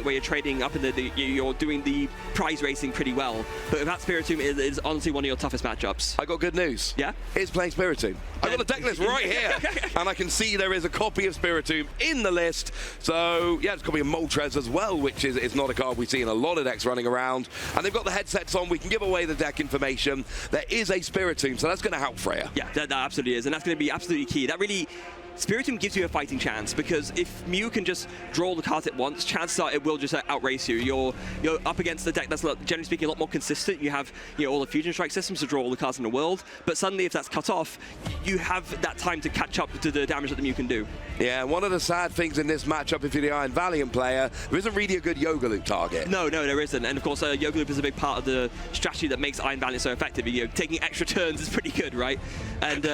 it where you're trading up in you're doing the prize racing pretty well. But with that Spiritomb, it is honestly one of your toughest matchups. I got good news. Yeah? It's playing Spiritomb. I've got the deck list right here, and I can see there is a copy of Spiritomb in the list. So, yeah, it's a copy of Moltres as well, which is not a card we see in a lot of decks running around. And they've got the headsets on. We can give away the deck information. There is a Spiritomb, so that's going to help Freya. Yeah, that absolutely is, and that's going to be absolutely key. That really... Spiritomb gives you a fighting chance, because if Mew can just draw all the cards at once, chances are it will just outrace you. You're up against the deck that's, generally speaking, a lot more consistent. You have all the Fusion Strike systems to draw all the cards in the world, but suddenly if that's cut off, you have that time to catch up to the damage that the Mew can do. Yeah, one of the sad things in this matchup, if you're the Iron Valiant player, there isn't really a good Yoga Loop target. No, there isn't, and of course Yoga Loop is a big part of the strategy that makes Iron Valiant so effective. Taking extra turns is pretty good, right? And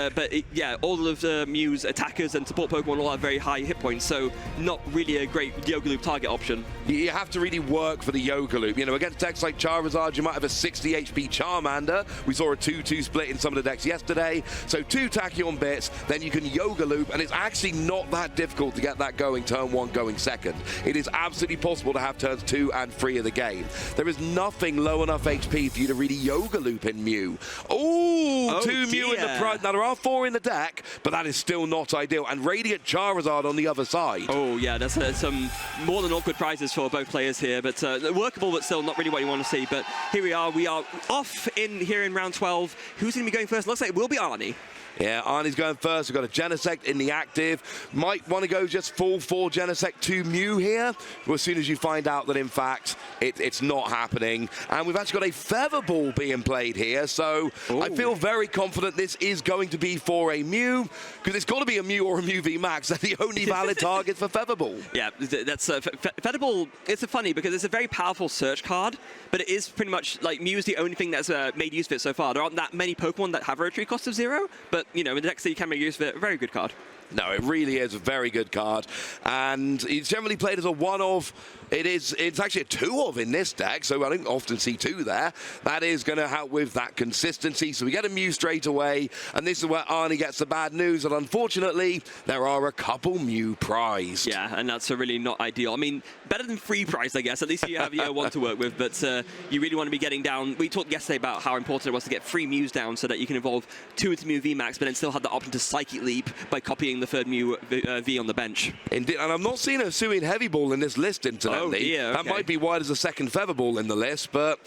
yeah, all of the Mew's attackers and support Pokemon all have very high hit points, so not really a great Yoga Loop target option. You have to really work for the Yoga Loop. Against decks like Charizard, you might have a 60 HP Charmander. We saw a 2-2 split in some of the decks yesterday. So 2 Tachyon bits, then you can Yoga Loop, and it's actually not that difficult to get that going turn 1 going second. It is absolutely possible to have turns 2 and 3 of the game. There is nothing low enough HP for you to really Yoga Loop in Mew. Ooh, 2 Mew in the front. Now there are 4 in the deck, but that is still not ideal. And Radiant Charizard on the other side. Oh yeah, that's some more than awkward prizes for both players here, but workable, but still not really what you want to see. But here we are off here in round 12. Who's going to be going first? Looks like it will be Arnie. Yeah, Arnie's going first. We've got a Genesect in the active. Might want to go just full 4 Genesect 2 Mew here. Well, as soon as you find out that, in fact, it's not happening. And we've actually got a Feather Ball being played here. So I feel very confident this is going to be for a Mew, because it's got to be a Mew or a Mew Vmax. They're the only valid targets for Feather Ball. Yeah, that's Feather Ball. It's funny because it's a very powerful search card, but it is pretty much like Mew is the only thing that's made use of it so far. There aren't that many Pokemon that have a retreat cost of 0, but in the decks that you can make use of it, a very good card. No, it really is a very good card, and it's generally played as a 1-of. It's actually a 2-of in this deck, so I don't often see 2 there. That is going to help with that consistency, so we get a Mew straight away, and this is where Arnie gets the bad news, and unfortunately, there are a couple Mew prized. Yeah, and that's really not ideal. I mean, better than free prize, I guess. At least you have your one to work with, but you really want to be getting down. We talked yesterday about how important it was to get free Mews down so that you can evolve 2 into Mew Vmax, but then still have the option to Psychic Leap by copying the third Mew V on the bench. Indeed, and I'm not seeing a Suin Heavy Ball in this list, incidentally. Oh, dear, okay. That might be why there's a second Feather Ball in the list, but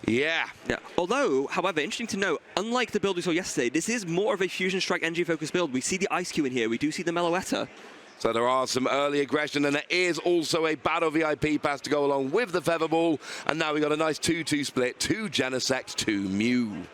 yeah. Although, however, interesting to note, unlike the build we saw yesterday, this is more of a Fusion Strike energy-focused build. We see the Ice Cube in here. We do see the Meloetta. So there are some early aggression, and there is also a Battle VIP pass to go along with the Feather Ball. And now we got a nice 2-2 split, 2 Genesect, 2 Mew.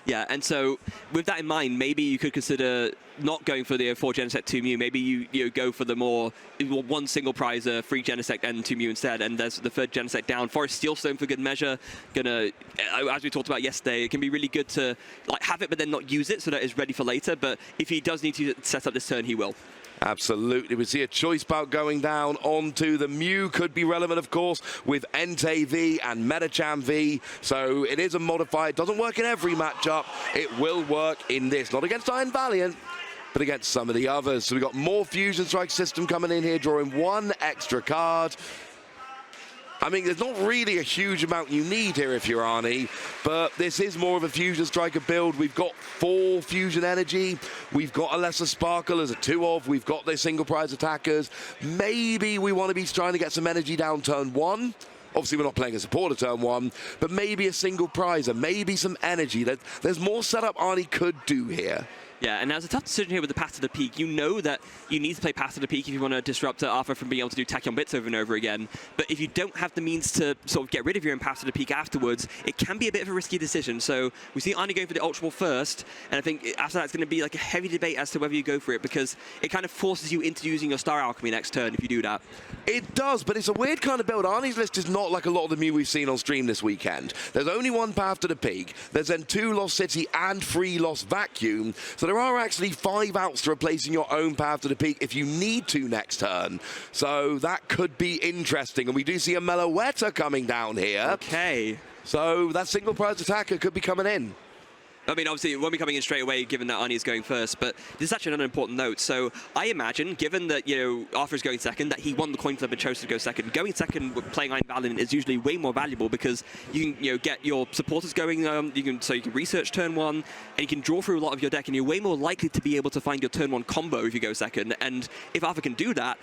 Yeah, and so with that in mind, maybe you could consider not going for the 4 Genesect 2 Mew. Maybe you go for the more 1 single prize, 3 Genesect and 2 Mew instead. And there's the third Genesect down. Forest Steelstone for good measure. As we talked about yesterday, it can be really good to have it but then not use it so that it's ready for later. But if he does need to set up this turn, he will. Absolutely. We see a choice bout going down onto the Mew. Could be relevant, of course, with Entei V and Metacham V. So it is a modifier. It doesn't work in every matchup. It will work in this. Not against Iron Valiant, but against some of the others. So we've got more Fusion Strike system coming in here, drawing 1 extra card. I mean, there's not really a huge amount you need here if you're Arnie, but this is more of a Fusion Striker build. We've got 4 Fusion Energy. We've got a Lesser Sparkle as a 2-of. We've got their single prize attackers. Maybe we want to be trying to get some energy down turn 1. Obviously, we're not playing a supporter turn 1, but maybe a single prizer, maybe some energy. There's more setup Arnie could do here. Yeah, and now it's a tough decision here with the Path to the Peak. You know that you need to play Path to the Peak if you want to disrupt Arthur from being able to do Tachyon Bits over and over again. But if you don't have the means to sort of get rid of your own Path to the Peak afterwards, it can be a bit of a risky decision. So we see Arnie going for the Ultra Ball first, and I think after that it's going to be like a heavy debate as to whether you go for it, because it kind of forces you into using your Star Alchemy next turn if you do that. It does, but it's a weird kind of build. Arnie's list is not like a lot of the Mew we've seen on stream this weekend. There's only 1 Path to the Peak. There's then 2 Lost City and 3 Lost Vacuum. So there are actually 5 outs to replacing your own Path to the Peak if you need to next turn. So that could be interesting. And we do see a Meloetta coming down here. Okay. So that single prize attacker could be coming in. I mean, obviously, it won't be coming in straight away, given that Arnie is going first, but this is actually an important note. So I imagine, given that, Arthur is going second, that he won the coin flip and chose to go second. Going second with playing Iron Valiant is usually way more valuable because you can, get your supporters going, you can research turn one, and you can draw through a lot of your deck, and you're way more likely to be able to find your turn one combo if you go second. And if Arthur can do that,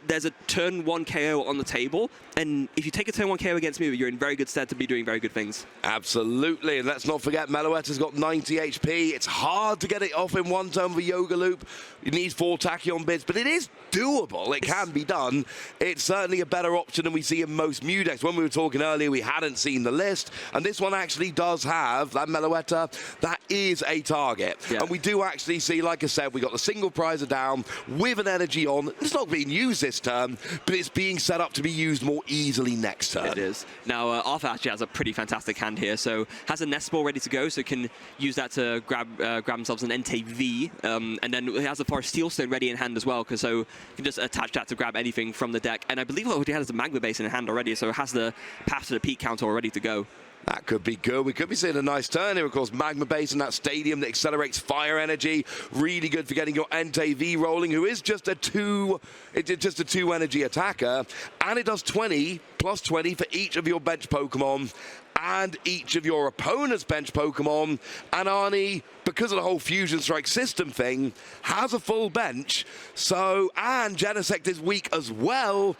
there's a turn 1 KO on the table, and if you take a turn 1 KO against Mew, you're in very good stead to be doing very good things. Absolutely, and let's not forget Meloetta's got 90 HP. It's hard to get it off in one turn with Yoga Loop. You need 4 Tachyon bits, but it is doable. It can be done. It's certainly a better option than we see in most Mew decks. When we were talking earlier, we hadn't seen the list, and this one actually does have that Meloetta. That is a target. Yeah. And we do actually see, like I said, we got the single prizer down with an energy on. It's not being used this turn, but it's being set up to be used more easily next turn. It is. Now, Arthur actually has a pretty fantastic hand here, so has a Nest Ball ready to go, so can use that to grab themselves an Entei V, and then he has a Forest Steel Stone ready in hand as well, so you can just attach that to grab anything from the deck. And I believe what he has a Magma Base in hand already, so it has the Path to the Peak counter all ready to go. That could be good. We could be seeing a nice turn here. Of course, Magma Base in that stadium that accelerates fire energy. Really good for getting your Entei V rolling, who is just a 2 energy attacker. And it does 20 plus 20 for each of your bench Pokemon and each of your opponent's bench Pokemon. And Arnie, because of the whole Fusion Strike system thing, has a full bench. So, and Genesect is weak as well.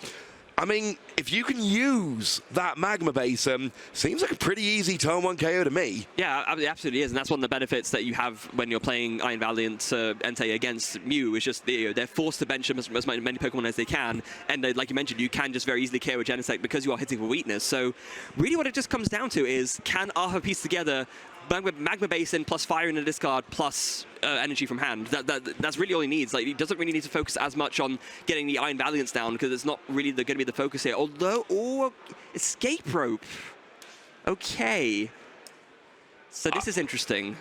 I mean, if you can use that Magma Basin, seems like a pretty easy turn 1 KO to me. Yeah, it absolutely is, and that's one of the benefits that you have when you're playing Iron Valiant Entei against Mew, is just they're forced to bench as many Pokemon as they can, and like you mentioned, you can just very easily KO a Genesect because you are hitting for weakness. So really what it just comes down to is, can Arthur piece together Magma Basin plus Fire in the discard plus energy from hand? That's really all he needs. Like, he doesn't really need to focus as much on getting the Iron Valiants down, because it's not really going to be the focus here. Although, Escape Rope. Okay. So this is interesting.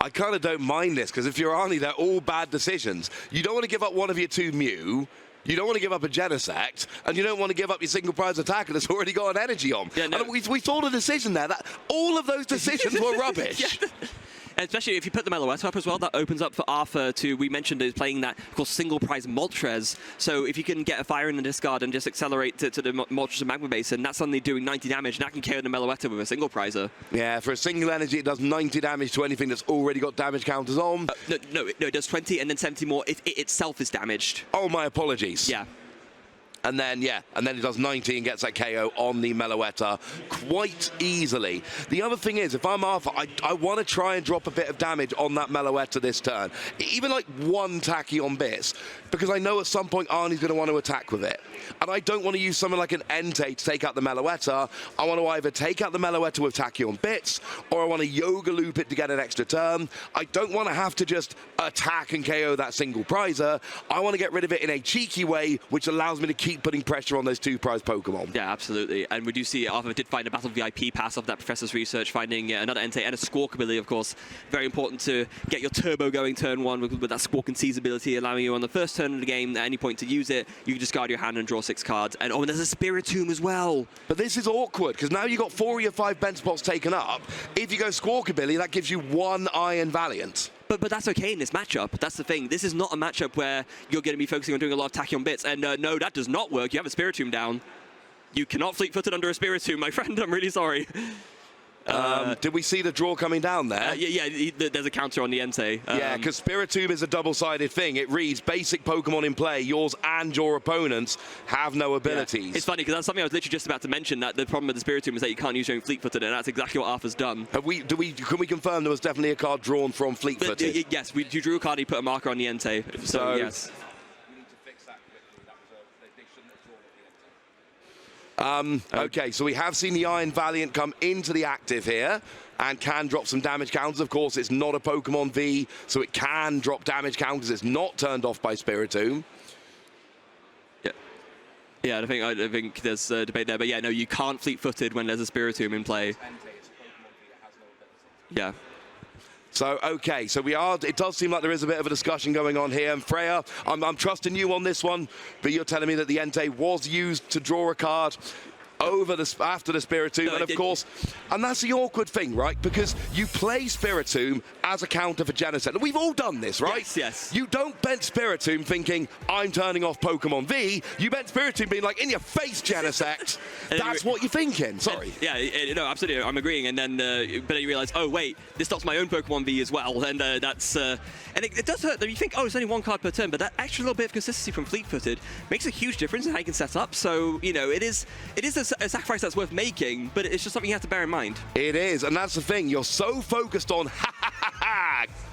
I kind of don't mind this, because if you're Arnie, they're all bad decisions. You don't want to give up one of your 2 Mew. You don't want to give up a Genesect, and you don't want to give up your single prize attacker that's already got an energy on. Yeah, no. And we saw the decision there. That all of those decisions were rubbish. Yeah. And especially if you put the Meloetta up as well, that opens up for Arthur to, we mentioned, is playing that, of course, single prize Moltres. So if you can get a Fire in the discard and just accelerate to the Moltres and Magma Basin, that's suddenly doing 90 damage, and that can KO the Meloetta with a single prizer. Yeah, for a single energy, it does 90 damage to anything that's already got damage counters on. No, it does 20 and then 70 more if it itself is damaged. Oh, my apologies. Yeah. And then, it does 90 and gets that KO on the Meloetta quite easily. The other thing is, if I'm Arthur, I want to try and drop a bit of damage on that Meloetta this turn. Even like 1 Tachyon bits, because I know at some point Arnie's going to want to attack with it. And I don't want to use something like an Entei to take out the Meloetta. I want to either take out the Meloetta with Tachyon bits, or I want to Yoga Loop it to get an extra turn. I don't want to have to just attack and KO that single prizer. I want to get rid of it in a cheeky way, which allows me to keep putting pressure on those 2 prize Pokemon. Yeah, absolutely. And we do see Arthur did find a Battle VIP pass off that Professor's Research, finding another Entei and a Squawk ability, of course. Very important to get your turbo going turn 1 with that Squawk and Seize ability, allowing you on the first turn of the game at any point to use it. You can discard your hand and draw 6 cards. And there's a Spiritomb as well. But this is awkward, because now you've got 4 of your 5 bench spots taken up. If you go Squawk ability, that gives you 1 Iron Valiant. But that's okay in this matchup. That's the thing. This is not a matchup where you're going to be focusing on doing a lot of Tachyon bits. And no, that does not work. You have a Spiritomb down. You cannot fleet-footed under a Spiritomb, my friend. I'm really sorry. Did we see the draw coming down there? There's a counter on the Entei. Yeah, because Spiritomb is a double-sided thing. It reads basic Pokemon in play, yours and your opponents have no abilities. Yeah. It's funny, because that's something I was literally just about to mention, that the problem with the Spiritomb is that you can't use your own fleet-footed, and that's exactly what Arthur's done. Can we confirm there was definitely a card drawn from fleet-footed? Yes, you drew a card, you put a marker on the Entei. So yes. Okay, so we have seen the Iron Valiant come into the active here and can drop some damage counters. Of course, it's not a Pokemon V, so it can drop damage counters. It's not turned off by Spiritomb. Yeah, I think there's a debate there, but yeah, no, you can't fleet-footed when there's a Spiritomb in play. Yeah. So, okay, so it does seem like there is a bit of a discussion going on here. And Freya, I'm trusting you on this one, but you're telling me that the Entei was used to draw a card. after the Spiritomb, and of course, and that's the awkward thing, right? Because you play Spiritomb as a counter for Genesect. We've all done this, right? Yes, yes. You don't bench Spiritomb thinking, I'm turning off Pokemon V. You bench Spiritomb being like, in your face, Genesect. That's what you're thinking. Sorry. No, absolutely. I'm agreeing. And then, but then you realize, oh, wait, this stops my own Pokemon V as well. And that's, and it does hurt. You think, oh, it's only one card per turn, but that extra little bit of consistency from Fleet-Footed makes a huge difference in how you can set up. So, you know, it is a sacrifice that's worth making, but it's just something you have to bear in mind. It is, and that's the thing. You're so focused on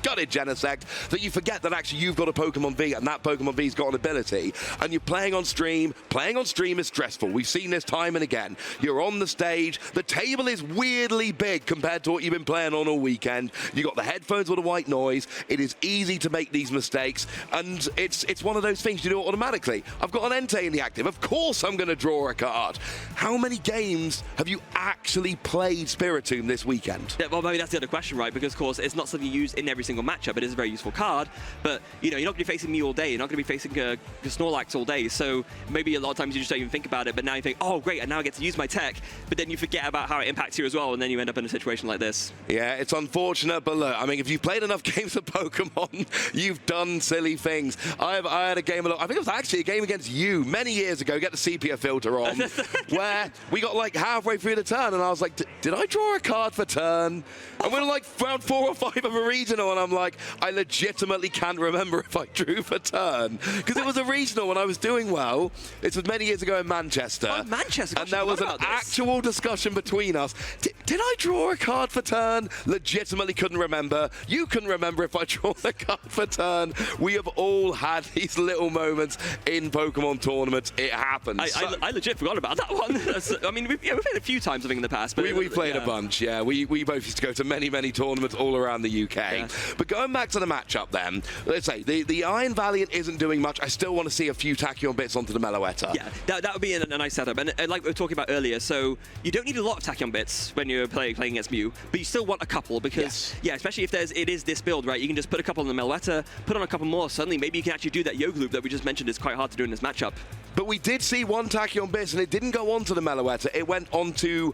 got it, Genesect, that you forget that actually you've got a Pokemon V and that Pokemon V's got an ability, and you're playing on stream. Playing on stream is stressful. We've seen this time and again. You're on the stage. The table is weirdly big compared to what you've been playing on all weekend. You got the headphones with the white noise. It is easy to make these mistakes, and it's one of those things you do it automatically. I've got an Entei in the active. Of course I'm going to draw a card. How many games have you actually played Spiritomb this weekend? Yeah, well, maybe that's the other question, right? Because, of course, it's not something you use in every single matchup. It is a very useful card, but, you know, you're not going to be facing me all day. You're not going to be facing Snorlax all day. So maybe a lot of times you just don't even think about it, but now you think, oh, great, and now I get to use my tech, but then you forget about how it impacts you as well, and then you end up in a situation like this. Yeah, it's unfortunate, but look, I mean, if you've played enough games of Pokemon, you've done silly things. I had a game, I think it was actually a game against you many years ago, get the sepia filter on, where we got like halfway through the turn, and I was like, did I draw a card for turn? And we're like round 4 or 5 of a regional, and I'm like, I legitimately can't remember if I drew for turn. Because it was a regional when I was doing well. This was many years ago in Manchester. Oh, Manchester. And there was an actual discussion between us. Did I draw a card for turn? Legitimately couldn't remember. You couldn't remember if I drew a card for turn. We have all had these little moments in Pokemon tournaments. It happens. I legit forgot about that one. I mean, we've played a few times, I think, in the past. But we played a bunch, yeah. We both used to go to many tournaments all around the UK. Yeah. But going back to the matchup then, let's say the Iron Valiant isn't doing much. I still want to see a few Tachyon bits onto the Meloetta. Yeah, that would be a nice setup. And like we were talking about earlier, so you don't need a lot of Tachyon bits when you're playing against Mew, but you still want a couple because, yeah, especially if it is this build, right? You can just put a couple on the Meloetta, put on a couple more. Suddenly, maybe you can actually do that Yoga Loop that we just mentioned is quite hard to do in this matchup. But we did see one Tachyon bits, and it didn't go onto the Meloetta. It went onto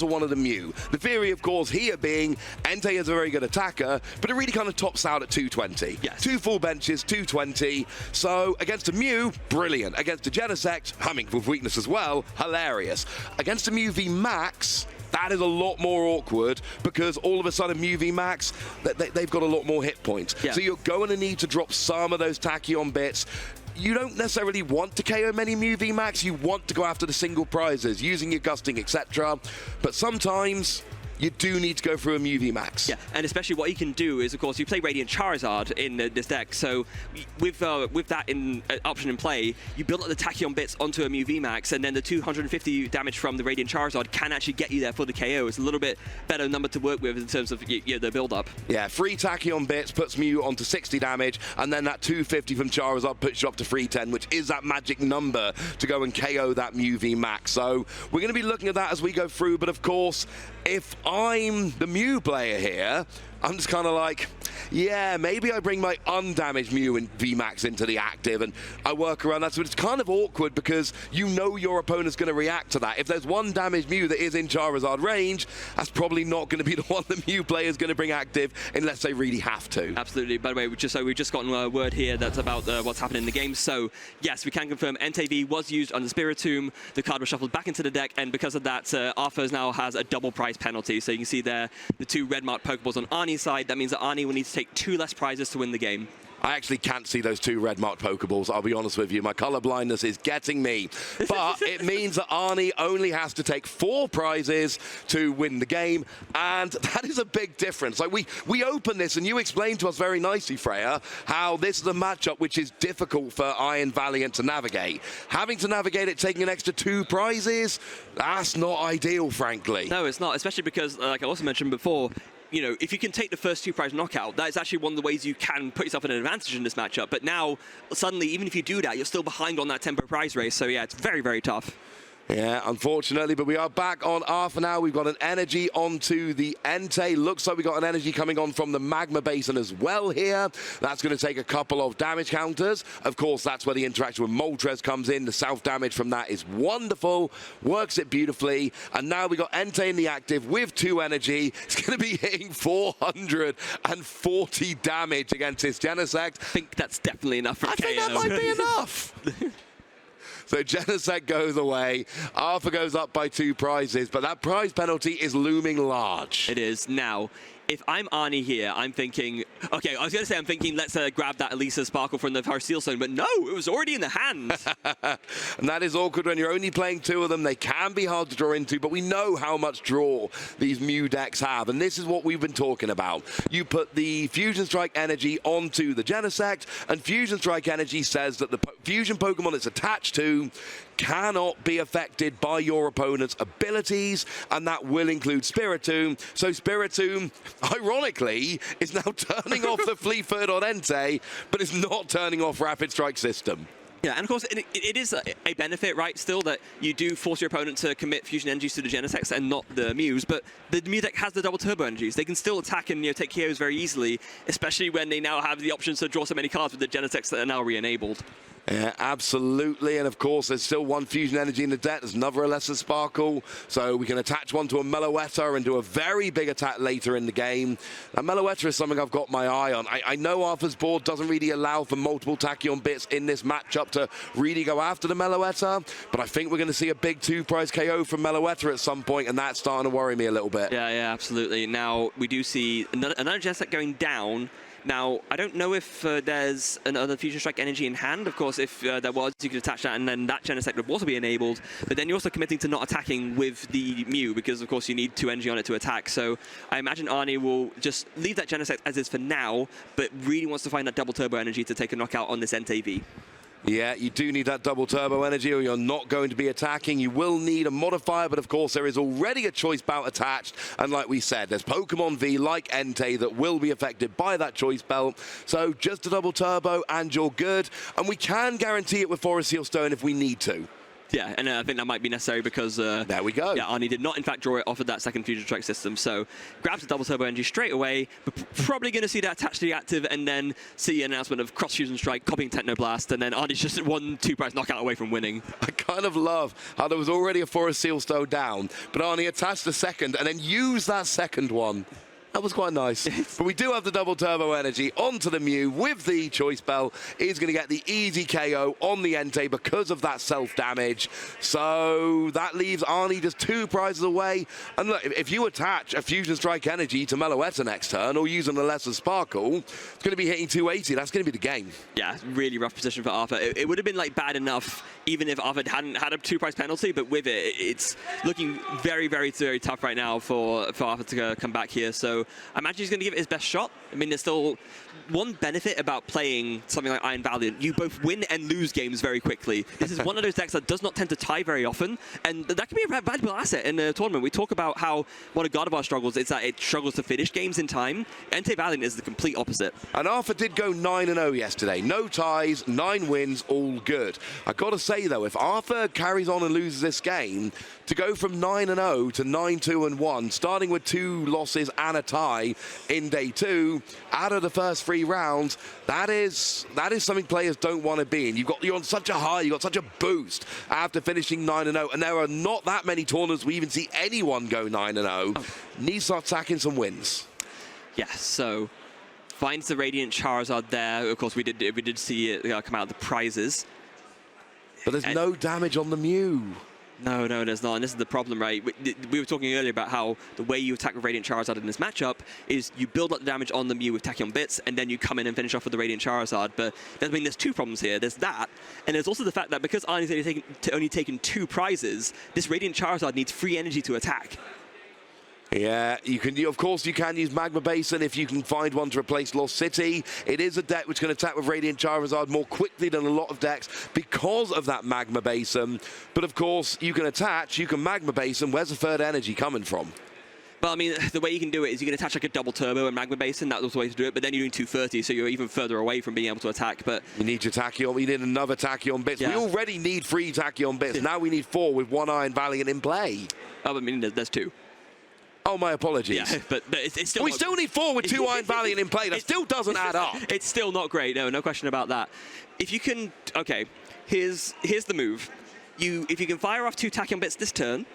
one of the Mew. The theory, of course, here being Entei is a very good attacker, but it really kind of tops out at 220. Yes. 2 full benches, 220. So against a Mew, brilliant. Against a Genesect, humming with weakness as well, hilarious. Against a Mew Vmax, that is a lot more awkward because all of a sudden Mew Vmax, they've got a lot more hit points. Yeah. So you're going to need to drop some of those Tachyon bits. You don't necessarily want to KO many Mew Vmax. You want to go after the single prizes, using your gusting, etc. But sometimes you do need to go through a Mew Vmax. Yeah, and especially what you can do is, of course, you play Radiant Charizard in this deck, so with that option in play, you build up the Tachyon bits onto a Mew Vmax, and then the 250 damage from the Radiant Charizard can actually get you there for the KO. It's a little bit better number to work with in terms of the build-up. Yeah, 3 Tachyon bits puts Mew onto 60 damage, and then that 250 from Charizard puts you up to 310, which is that magic number to go and KO that Mew Vmax. So we're going to be looking at that as we go through, but of course, if I'm the Mew player here, I'm just kind of like, yeah, maybe I bring my undamaged Mew and Vmax into the active and I work around that. So it's kind of awkward because you know your opponent's going to react to that. If there's one damaged Mew that is in Charizard range, that's probably not going to be the one the Mew player is going to bring active unless they really have to. Absolutely. By the way, we've just gotten a word here that's about what's happening in the game. So yes, we can confirm Entei V was used on the Spiritomb. The card was shuffled back into the deck, and because of that, Arthur's now has a double prize penalty. So you can see there the 2 red marked Pokeballs on Arnie's side. That means that Arnie will need to take 2 less prizes to win the game. I actually can't see those 2 red-marked Pokeballs, I'll be honest with you. My color blindness is getting me. But it means that Arnie only has to take 4 prizes to win the game, and that is a big difference. Like we open this, and you explained to us very nicely, Freya, how this is a matchup which is difficult for Iron Valiant to navigate. Having to navigate it, taking an extra 2 prizes, that's not ideal, frankly. No, it's not, especially because, like I also mentioned before, you know, if you can take the first 2 prize knockout, that is actually one of the ways you can put yourself in an advantage in this matchup. But now, suddenly, even if you do that, you're still behind on that tempo prize race. So yeah, it's very, very tough. Yeah, unfortunately, but we are back on Arthur now. We've got an energy onto the Entei. Looks like we got an energy coming on from the Magma Basin as well here. That's going to take a couple of damage counters. Of course, that's where the interaction with Moltres comes in. The self-damage from that is wonderful. Works it beautifully. And now we got Entei in the active with 2 energy. It's going to be hitting 440 damage against his Genesect. I think that's definitely enough for KO. I think that might be enough. So Genesect goes away. Arthur goes up by 2 prizes, but that prize penalty is looming large. It is. Now, if I'm Arnie here, I'm thinking, okay, I was going to say I'm thinking, let's grab that Elisa Sparkle from the Power Steel Stone, but no, it was already in the hand. And that is awkward when you're only playing 2 of them. They can be hard to draw into, but we know how much draw these Mew decks have, and this is what we've been talking about. You put the Fusion Strike energy onto the Genesect, and Fusion Strike energy says that the fusion Pokemon it's attached to cannot be affected by your opponent's abilities, and that will include Spiritomb. So Spiritomb, ironically, is now turning off the Fleet-Footed on Entei, but it's not turning off Rapid Strike system. Yeah, and of course, it is a benefit, right, still, that you do force your opponent to commit fusion energies to the Genesects and not the Mews, but the Mew deck has the double turbo energies. They can still attack and take KOs very easily, especially when they now have the options to draw so many cards with the Genesects that are now re-enabled. Yeah, absolutely. And of course, there's still 1 fusion energy in the deck. There's another Lesser Sparkle. So we can attach one to a Meloetta and do a very big attack later in the game. Now, Meloetta is something I've got my eye on. I know Arthur's board doesn't really allow for multiple Tachyon bits in this matchup to really go after the Meloetta, but I think we're going to see a big 2-prize KO from Meloetta at some point, and that's starting to worry me a little bit. Yeah, absolutely. Now, we do see another Genesect going down. Now, I don't know if there's another Fusion Strike energy in hand. Of course, if there was, you could attach that, and then that Genesect would also be enabled. But then you're also committing to not attacking with the Mew, because, of course, you need 2 energy on it to attack. So I imagine Arnie will just leave that Genesect as is for now, but really wants to find that double turbo energy to take a knockout on this Entei V. Yeah, you do need that double turbo energy or you're not going to be attacking. You will need a modifier, but of course there is already a choice belt attached. And like we said, there's Pokemon V like Entei that will be affected by that choice belt. So just a double turbo and you're good. And we can guarantee it with Forest Seal Stone if we need to. Yeah, and I think that might be necessary because... there we go. Yeah, Arnie did not, in fact, draw it off of that second Fusion Strike system, so grabs the double turbo energy straight away. We're probably going to see that attached to the active and then see an announcement of Cross Fusion Strike, copying Technoblast, and then Arnie's just 1 2-prize knockout away from winning. I kind of love how there was already a Forest Seal Stone down, but Arnie attached the second and then used that second one. That was quite nice. But we do have the double turbo energy onto the Mew with the choice belt. He's going to get the easy KO on the Entei because of that self-damage. So that leaves Arnie just 2 prizes away. And look, if you attach a Fusion Strike energy to Meloetta next turn or using the Lesser Sparkle, it's going to be hitting 280. That's going to be the game. Yeah, really rough position for Arthur. It would have been bad enough even if Arthur hadn't had a 2-prize penalty, but with it, it's looking very, very, very tough right now for Arthur to come back here. So I imagine he's going to give it his best shot. I mean, there's still one benefit about playing something like Iron Valiant. You both win and lose games very quickly. This is one of those decks that does not tend to tie very often, and that can be a valuable asset in a tournament. We talk about how one of Gardevoir struggles is that it struggles to finish games in time. Entei Valiant is the complete opposite. And Arthur did go 9-0 yesterday. No ties, 9 wins, all good. I've got to say, though, if Arthur carries on and loses this game, to go from 9-0 to 9-2-1, starting with 2 losses and a tie in day 2, out of the first 3 rounds, that is something players don't want to be in. You're on such a high, you've got such a boost after finishing 9-0, and there are not that many tournaments we even see anyone go 9-0. Needs to start sacking some wins. Yeah, so finds the Radiant Charizard there. Of course, we did see it come out of the prizes. But there's no damage on the Mew. No, there's not, and this is the problem, right? We were talking earlier about how the way you attack with Radiant Charizard in this matchup is you build up the damage on the Mew with Tachyon Bits, and then you come in and finish off with the Radiant Charizard. But there's 2 problems here. There's that, and there's also the fact that because Arnie's only taken 2 prizes, this Radiant Charizard needs free energy to attack. Yeah, of course you can use Magma Basin if you can find one to replace Lost City. It is a deck which can attack with Radiant Charizard more quickly than a lot of decks because of that Magma Basin. But of course, you can attach, you can Magma Basin. Where's the 3rd energy coming from? But I mean, the way you can do it is you can attach like a double turbo and magma basin. That's the way to do it. But then you're doing 230, so you're even further away from being able to attack. But you need your Tachyon. We need another Tachyon bits. Yeah. We already need 3 Tachyon bits. Now we need 4 with 1 Iron Valiant in play. Oh, I mean, there's 2. Oh, my apologies. Yeah, but it's still. We still need 4 with 2 Iron Valiant in play. That still doesn't add up. It's still not great. No question about that. If you can, okay, here's the move. If you can fire off 2 Tachyon bits this turn,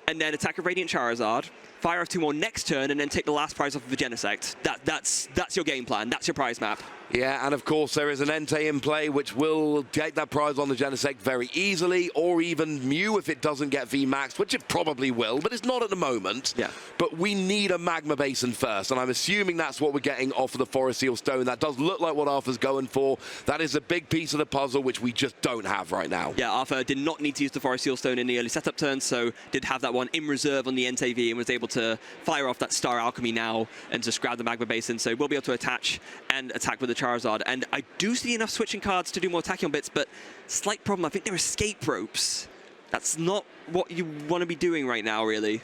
and then attack a Radiant Charizard, fire off 2 more next turn, and then take the last prize off of the Genesect. That's your game plan. That's your prize map. Yeah, and of course there is an Entei in play which will take that prize on the Genesect very easily, or even Mew if it doesn't get Vmax, which it probably will, but it's not at the moment. Yeah. But we need a Magma Basin first, and I'm assuming that's what we're getting off of the Forest Seal Stone. That does look like what Arthur's going for. That is a big piece of the puzzle which we just don't have right now. Yeah, Arthur did not need to use the Forest Seal Stone in the early setup turn, so did have that one in reserve on the Entei V and was able to fire off that Star Alchemy now and just grab the Magma Basin, so we'll be able to attach and attack with the Charizard. And I do see enough switching cards to do more Tachyon bits, but slight problem, I think they're escape ropes. That's not what you want to be doing right now, really.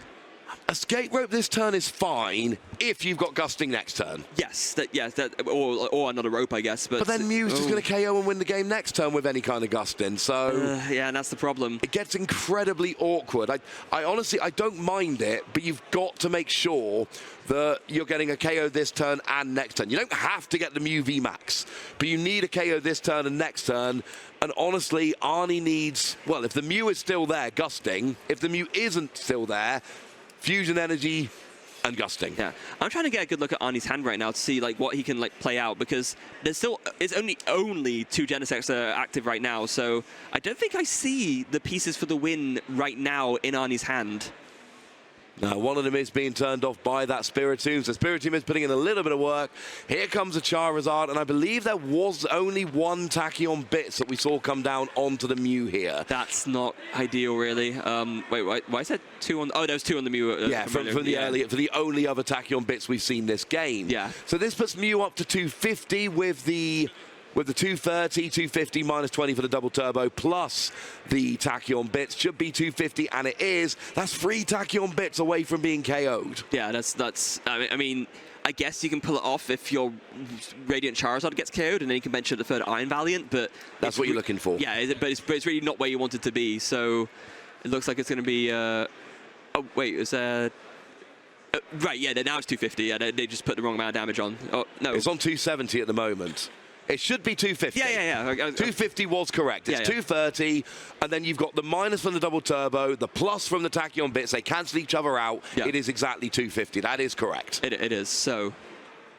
Escape rope this turn is fine if you've got Gusting next turn. Yes, or another rope, I guess. But then Mew's just going to KO and win the game next turn with any kind of Gusting, so... yeah, and that's the problem. It gets incredibly awkward. I honestly, I don't mind it, but you've got to make sure that you're getting a KO this turn and next turn. You don't have to get the Mew Vmax, but you need a KO this turn and next turn. And honestly, Arnie needs... Well, if the Mew is still there, Gusting. If the Mew isn't still there... Fusion Energy and Gusting. Yeah, I'm trying to get a good look at Arnie's hand right now to see like what he can like play out, because there's still only 2 Genesects that are active right now, so I don't think I see the pieces for the win right now in Arnie's hand. Now, one of them is being turned off by that Spiritomb. So Spiritomb is putting in a little bit of work. Here comes a Charizard, and I believe there was only 1 Tachyon bits that we saw come down onto the Mew here. That's not ideal, really. Wait, why is that 2 on... Oh, there's 2 on the Mew. Yeah, from the only other Tachyon bits we've seen this game. Yeah. So this puts Mew up to 250 with the 230, 250 minus 20 for the double turbo, plus the Tachyon bits. Should be 250, and it is. That's 3 Tachyon bits away from being KO'd. Yeah, that's. I mean, I guess you can pull it off if your Radiant Charizard gets KO'd, and then you can venture the 3rd Iron Valiant, but... That's what you're looking for. Yeah, but it's really not where you want it to be, so it looks like it's going to be... oh, wait, is there... right, yeah, now it's 250. Yeah, they just put the wrong amount of damage on. Oh, no. It's on 270 at the moment. It should be 250. Yeah. 250 was correct. It's 230, and then you've got the minus from the double turbo, the plus from the Tachyon bits. They cancel each other out. Yeah. It is exactly 250. That is correct. It is. So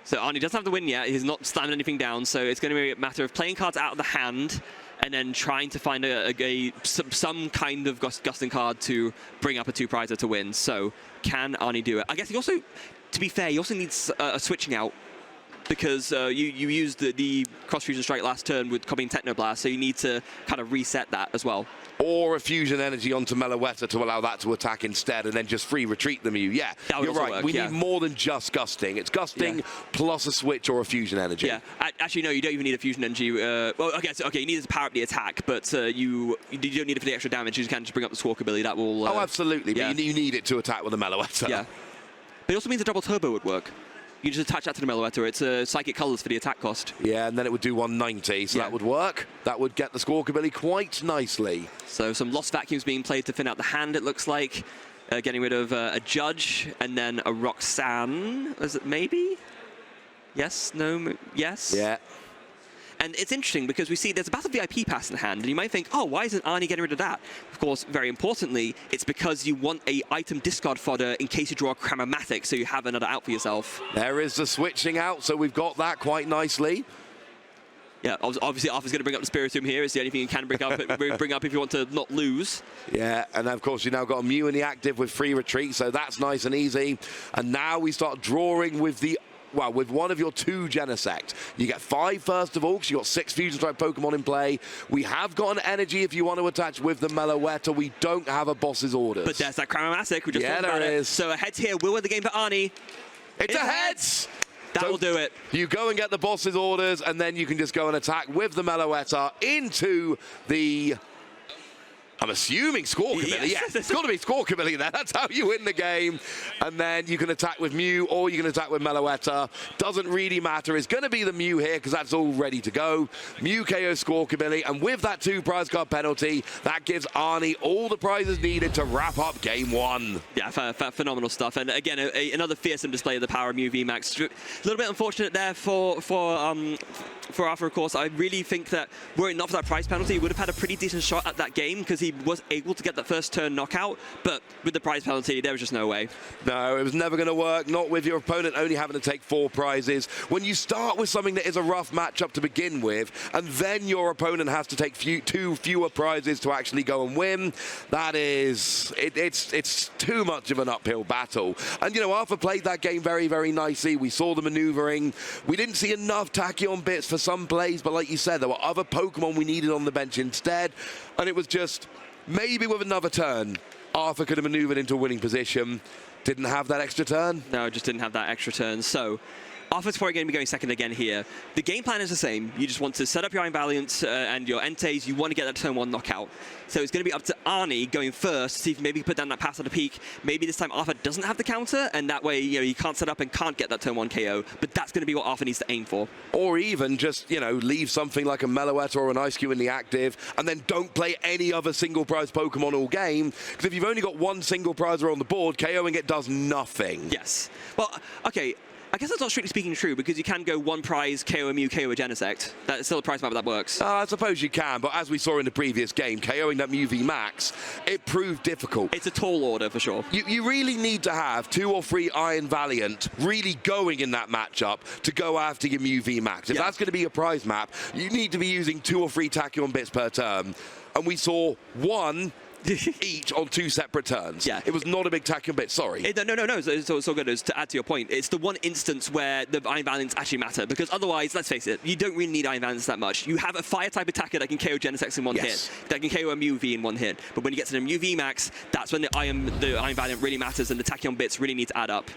Arnie doesn't have the win yet. He's not standing anything down, so it's going to be a matter of playing cards out of the hand and then trying to find some kind of gusting card to bring up a 2-prizer to win. So can Arnie do it? I guess he also, to be fair, he also needs a switching out, because you used the Cross Fusion Strike last turn with copying Technoblast, so you need to kind of reset that as well. Or a Fusion Energy onto Meloetta to allow that to attack instead, and then just free retreat the Mew. Yeah, you're right. Work, we need more than just Gusting. It's Gusting plus a Switch or a Fusion Energy. Yeah, actually, no, you don't even need a Fusion Energy. Well, okay, you need it to power up the attack, but you don't need it for the extra damage. You can just bring up the Squawk ability. That will... oh, absolutely, but you need it to attack with the Meloetta. Yeah, but it also means a double turbo would work. You just attach that to the Meloetta. It's Psychic Colors for the attack cost. Yeah, and then it would do 190, so that would work. That would get the Squawk ability quite nicely. So some Lost Vacuums being played to thin out the hand, it looks like. Getting rid of a Judge, and then a Roxanne. Is it maybe? Yes? No? Yes? Yeah. And it's interesting because we see there's a Battle VIP pass in hand, and you might think, oh, why isn't Arnie getting rid of that? Of course, very importantly, it's because you want a item discard fodder in case you draw a Cramomatic, so you have another out for yourself. There is the switching out, so we've got that quite nicely. Yeah, obviously Arthur's going to bring up the Spiritomb here. It's the only thing you can bring up if you want to not lose. Yeah, and of course you've now got a Mew in the active with free retreat, so that's nice and easy. And now we start drawing with the... Well, with one of your 2 Genesect. You get 5 first of all, because you've got 6 Fusion Strike Pokemon in play. We have got an Energy if you want to attach with the Meloetta. We don't have a Boss's Orders. But there's that Cramomatic. We just talked about it. So a heads here will win the game for Arnie. It's a heads! That will do it. You go and get the Boss's Orders, and then you can just go and attack with the Meloetta into the... I'm assuming Squawkabilly. Yes, it's got to be Squawkabilly there. That's how you win the game. And then you can attack with Mew or you can attack with Meloetta. Doesn't really matter. It's going to be the Mew here because that's all ready to go. Mew KO Squawkabilly. And with that 2 prize card penalty, that gives Arnie all the prizes needed to wrap up game 1. Yeah, phenomenal stuff. And again, another fearsome display of the power of Mew Vmax. A little bit unfortunate there for Arthur, of course. I really think that were it not for that prize penalty, he would have had a pretty decent shot at that game because he was able to get that first turn knockout. But with the prize penalty, there was just no way. No, it was never going to work. Not with your opponent only having to take 4 prizes. When you start with something that is a rough matchup to begin with, and then your opponent has to take 2 fewer prizes to actually go and win, that is, it's too much of an uphill battle. And, you know, Arthur played that game very, very nicely. We saw the maneuvering. We didn't see enough tachyon bits for some plays, but like you said, there were other Pokemon we needed on the bench instead, and it was just maybe with another turn, Arthur could have maneuvered into a winning position. Didn't have that extra turn. No, just didn't have that extra turn. So Arthur's probably going to be going second again here. The game plan is the same. You just want to set up your Iron Valiant and your Enteis. You want to get that turn 1 knockout. So it's going to be up to Arnie going first to see if maybe he put down that pass at the peak. Maybe this time Arthur doesn't have the counter, and that way, you know, you can't set up and can't get that turn 1 KO. But that's going to be what Arthur needs to aim for. Or even just, you know, leave something like a Meloetta or an Ice Cube in the active, and then don't play any other single prize Pokemon all game. Because if you've only got 1 single prizer on the board, KOing it does nothing. Yes. Well, okay. I guess that's not strictly speaking true, because you can go 1 prize, KO a Mew, KO a Genesect. That's still a prize map that works. I suppose you can, but as we saw in the previous game, KOing that Mew Vmax, it proved difficult. It's a tall order for sure. You really need to have 2 or 3 Iron Valiant really going in that matchup to go after your Mew Vmax. If that's going to be your prize map, you need to be using 2 or 3 Tachyon bits per turn. And we saw 1 each on 2 separate turns. Yeah. It was not a big Tachyon bit, sorry. No, it's all good. It's to add to your point, it's the one instance where the Iron Valiants actually matter, because otherwise, let's face it, you don't really need Iron Valiants that much. You have a Fire-type attacker that can KO Genesect in 1 hit, that can KO a Mew V in 1 hit, but when you get to the Mew Vmax, that's when the Iron Valiant really matters, and the Tachyon bits really need to add up.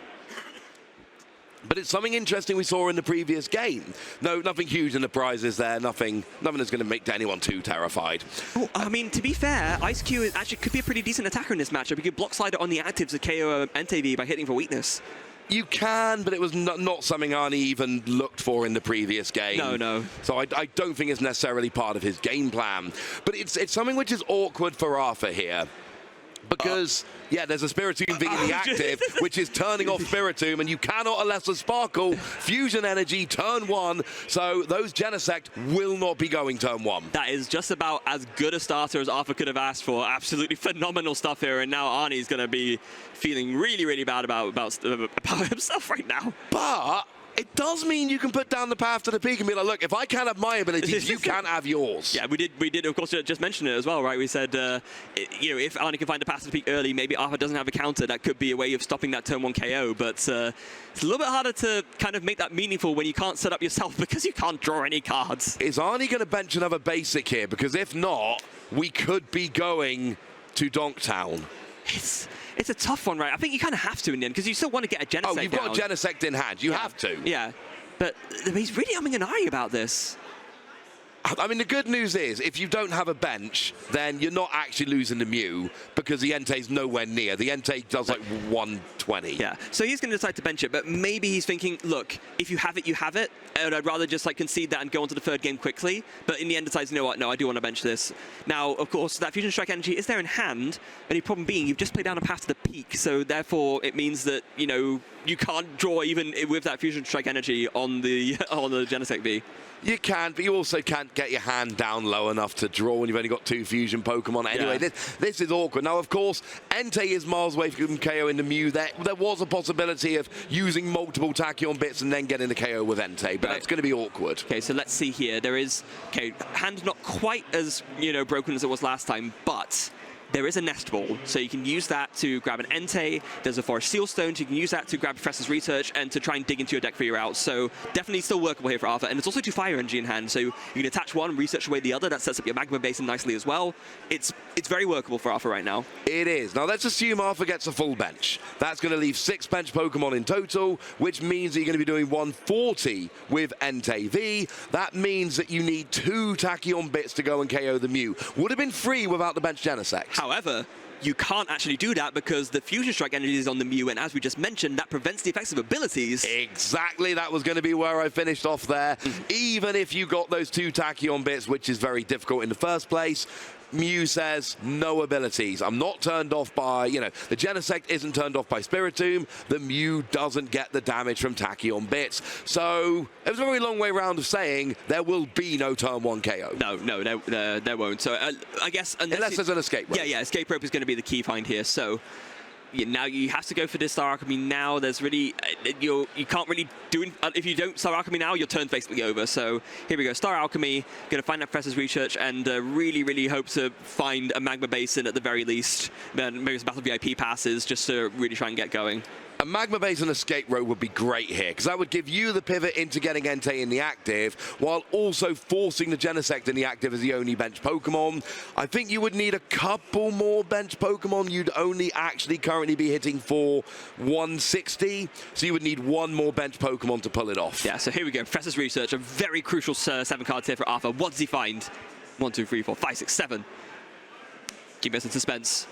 But it's something interesting we saw in the previous game. No, nothing huge in the prizes there. Nothing that's going to make anyone too terrified. Oh, I mean, to be fair, Ice Cube actually could be a pretty decent attacker in this matchup. You could block slide it on the actives to KO Entei V by hitting for weakness. You can, but it was not something Arnie even looked for in the previous game. No. So I don't think it's necessarily part of his game plan. But it's something which is awkward for Arthur here. Because, yeah, there's a Spiritomb V in the active, which is turning off Spiritomb, and you cannot, unless a Sparkle, Fusion Energy, turn 1, so those Genesect will not be going turn 1. That is just about as good a starter as Arthur could have asked for. Absolutely phenomenal stuff here, and now Arnie's going to be feeling really, really bad about himself right now. But it does mean you can put down the path to the peak and be like, look, if I can't have my abilities, you can't have yours. Yeah, we did, of course, just mention it as well, right? We said, you know, if Arnie can find the path to the peak early, maybe Arthur doesn't have a counter. That could be a way of stopping that turn 1 KO, but it's a little bit harder to kind of make that meaningful when you can't set up yourself because you can't draw any cards. Is Arnie going to bench another basic here? Because if not, we could be going to Donktown. It's a tough one, right? I think you kind of have to in the end, because you still want to get a Genesect down. Oh, you've got a Genesect in hand. You have to. Yeah. But he's really umming and ahhing about this. I mean, the good news is, if you don't have a bench, then you're not actually losing the Mew, because the Entei's nowhere near. The Entei does like 120. Yeah, so he's going to decide to bench it, but maybe he's thinking, look, if you have it, you have it, and I'd rather just like concede that and go on to the 3rd game quickly. But in the end decides, you know what, no, I do want to bench this. Now, of course, that Fusion Strike energy is there in hand, and the problem being, you've just played down a path to the peak, so therefore it means that, you know, you can't draw even with that Fusion Strike energy on the Genesect V. You can, but you also can't get your hand down low enough to draw when you've only got 2 Fusion Pokemon. Anyway, this is awkward. Now, of course, Entei is miles away from KO in the Mew. There was a possibility of using multiple Tachyon bits and then getting the KO with Entei, but that's going to be awkward. Okay, so let's see here. There is, okay, hand not quite as, you know, broken as it was last time, but there is a Nest Ball, so you can use that to grab an Entei. There's a Forest Seal Stone, so you can use that to grab Professor's Research and to try and dig into your deck for your out. So definitely still workable here for Arthur. And it's also 2 Fire Energy in hand, so you can attach one, research away the other. That sets up your Magma Basin nicely as well. It's very workable for Arthur right now. It is. Now let's assume Arthur gets a full bench. That's going to leave 6 bench Pokemon in total, which means you're going to be doing 140 with Entei V. That means that you need 2 Tachyon Bits to go and KO the Mew. Would have been free without the bench Genesect. However, you can't actually do that because the Fusion Strike energy is on the Mew, and as we just mentioned, that prevents the effects of abilities. Exactly, that was going to be where I finished off there. Even if you got those 2 Tachyon Bits, which is very difficult in the first place, Mew says no abilities. I'm not turned off by, the Genesect isn't turned off by Spiritomb. The Mew doesn't get the damage from Tachyon Bits. So it was a very long way round of saying there will be no turn 1 KO. No, there won't. So I guess unless there's an escape rope. Yeah, escape rope is going to be the key find here. So now you have to go for this Star Alchemy now. There's really, you can't really do, if you don't Star Alchemy now, your turn's basically over. So here we go, Star Alchemy, going to find that Professor's Research and really hope to find a Magma Basin at the very least. Then maybe some Battle VIP passes just to really try and get going. A Magma Basin escape rope would be great here, because that would give you the pivot into getting Entei in the active, while also forcing the Genesect in the active as the only bench Pokemon. I think you would need a couple more bench Pokemon. You'd only actually currently be hitting for 160, so you would need 1 more bench Pokemon to pull it off. Yeah, so here we go. Professor's Research, a very crucial 7 cards here for Arthur. What does he find? 1, 2, 3, 4, 5, 6, 7. Keep us in suspense.